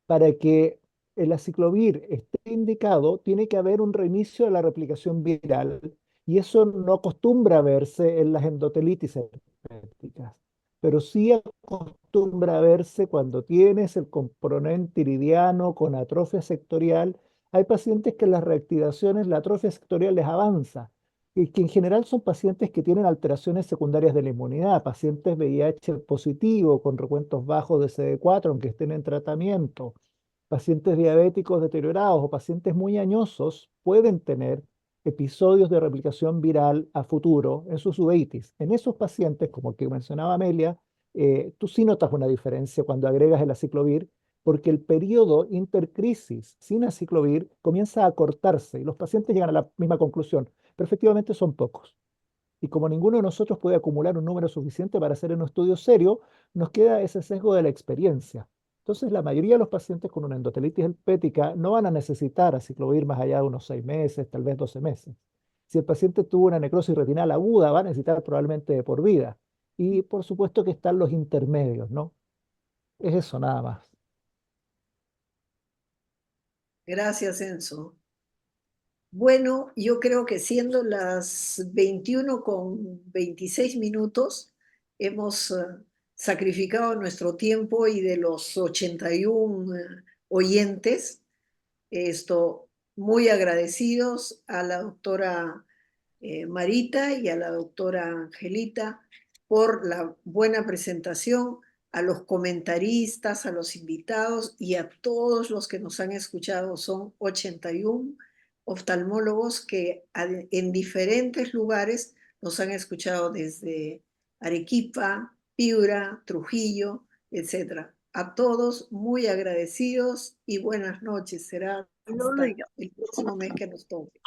Para que el aciclovir esté indicado, tiene que haber un reinicio de la replicación viral y eso no acostumbra a verse en las endotelitis herpéticas, pero sí acostumbra a verse cuando tienes el componente iridiano con atrofia sectorial. Hay pacientes que las reactivaciones, la atrofia sectorial les avanza y que en general son pacientes que tienen alteraciones secundarias de la inmunidad, pacientes VIH positivo con recuentos bajos de CD4, aunque estén en tratamiento, pacientes diabéticos deteriorados o pacientes muy añosos pueden tener episodios de replicación viral a futuro en sus uveitis. En esos pacientes, como el que mencionaba Amelia, tú sí notas una diferencia cuando agregas el aciclovir, porque el periodo intercrisis sin aciclovir comienza a acortarse y los pacientes llegan a la misma conclusión, pero efectivamente son pocos. Y como ninguno de nosotros puede acumular un número suficiente para hacer un estudio serio, nos queda ese sesgo de la experiencia. Entonces, la mayoría de los pacientes con una endotelitis herpética no van a necesitar aciclovir más allá de unos 6 meses, tal vez 12 meses. Si el paciente tuvo una necrosis retinal aguda, va a necesitar probablemente de por vida. Y por supuesto que están los intermedios, ¿no? Es eso nada más. gracias, Enzo. Bueno, yo creo que siendo las 21:26, hemos sacrificado nuestro tiempo y de los 81 oyentes, muy agradecidos a la doctora Marita y a la doctora Angelita por la buena presentación, a los comentaristas, a los invitados y a todos los que nos han escuchado. Son 81 oftalmólogos que en diferentes lugares nos han escuchado desde Arequipa, Piura, Trujillo, etc. A todos muy agradecidos y buenas noches. Será hasta el próximo mes que nos toque.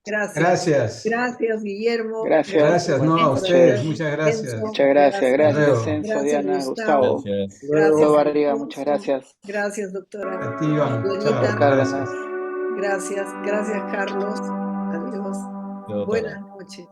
Gracias. Gracias. Gracias, Guillermo. Gracias, Gracias, no, buenas a ustedes, noches. muchas Enzo. gracias. Muchas gracias, Hasta gracias luego. Enzo, Gracias, Diana, Gustavo. Gustavo. Gracias. Gracias, Gustavo Barriga, muchas Alfonso. gracias. Gracias, doctora. A ti, Iván. Doctor Chao, Buenita. gracias. Cárdenas. Gracias. Gracias, Carlos. Adiós. Doctora. Buenas noches.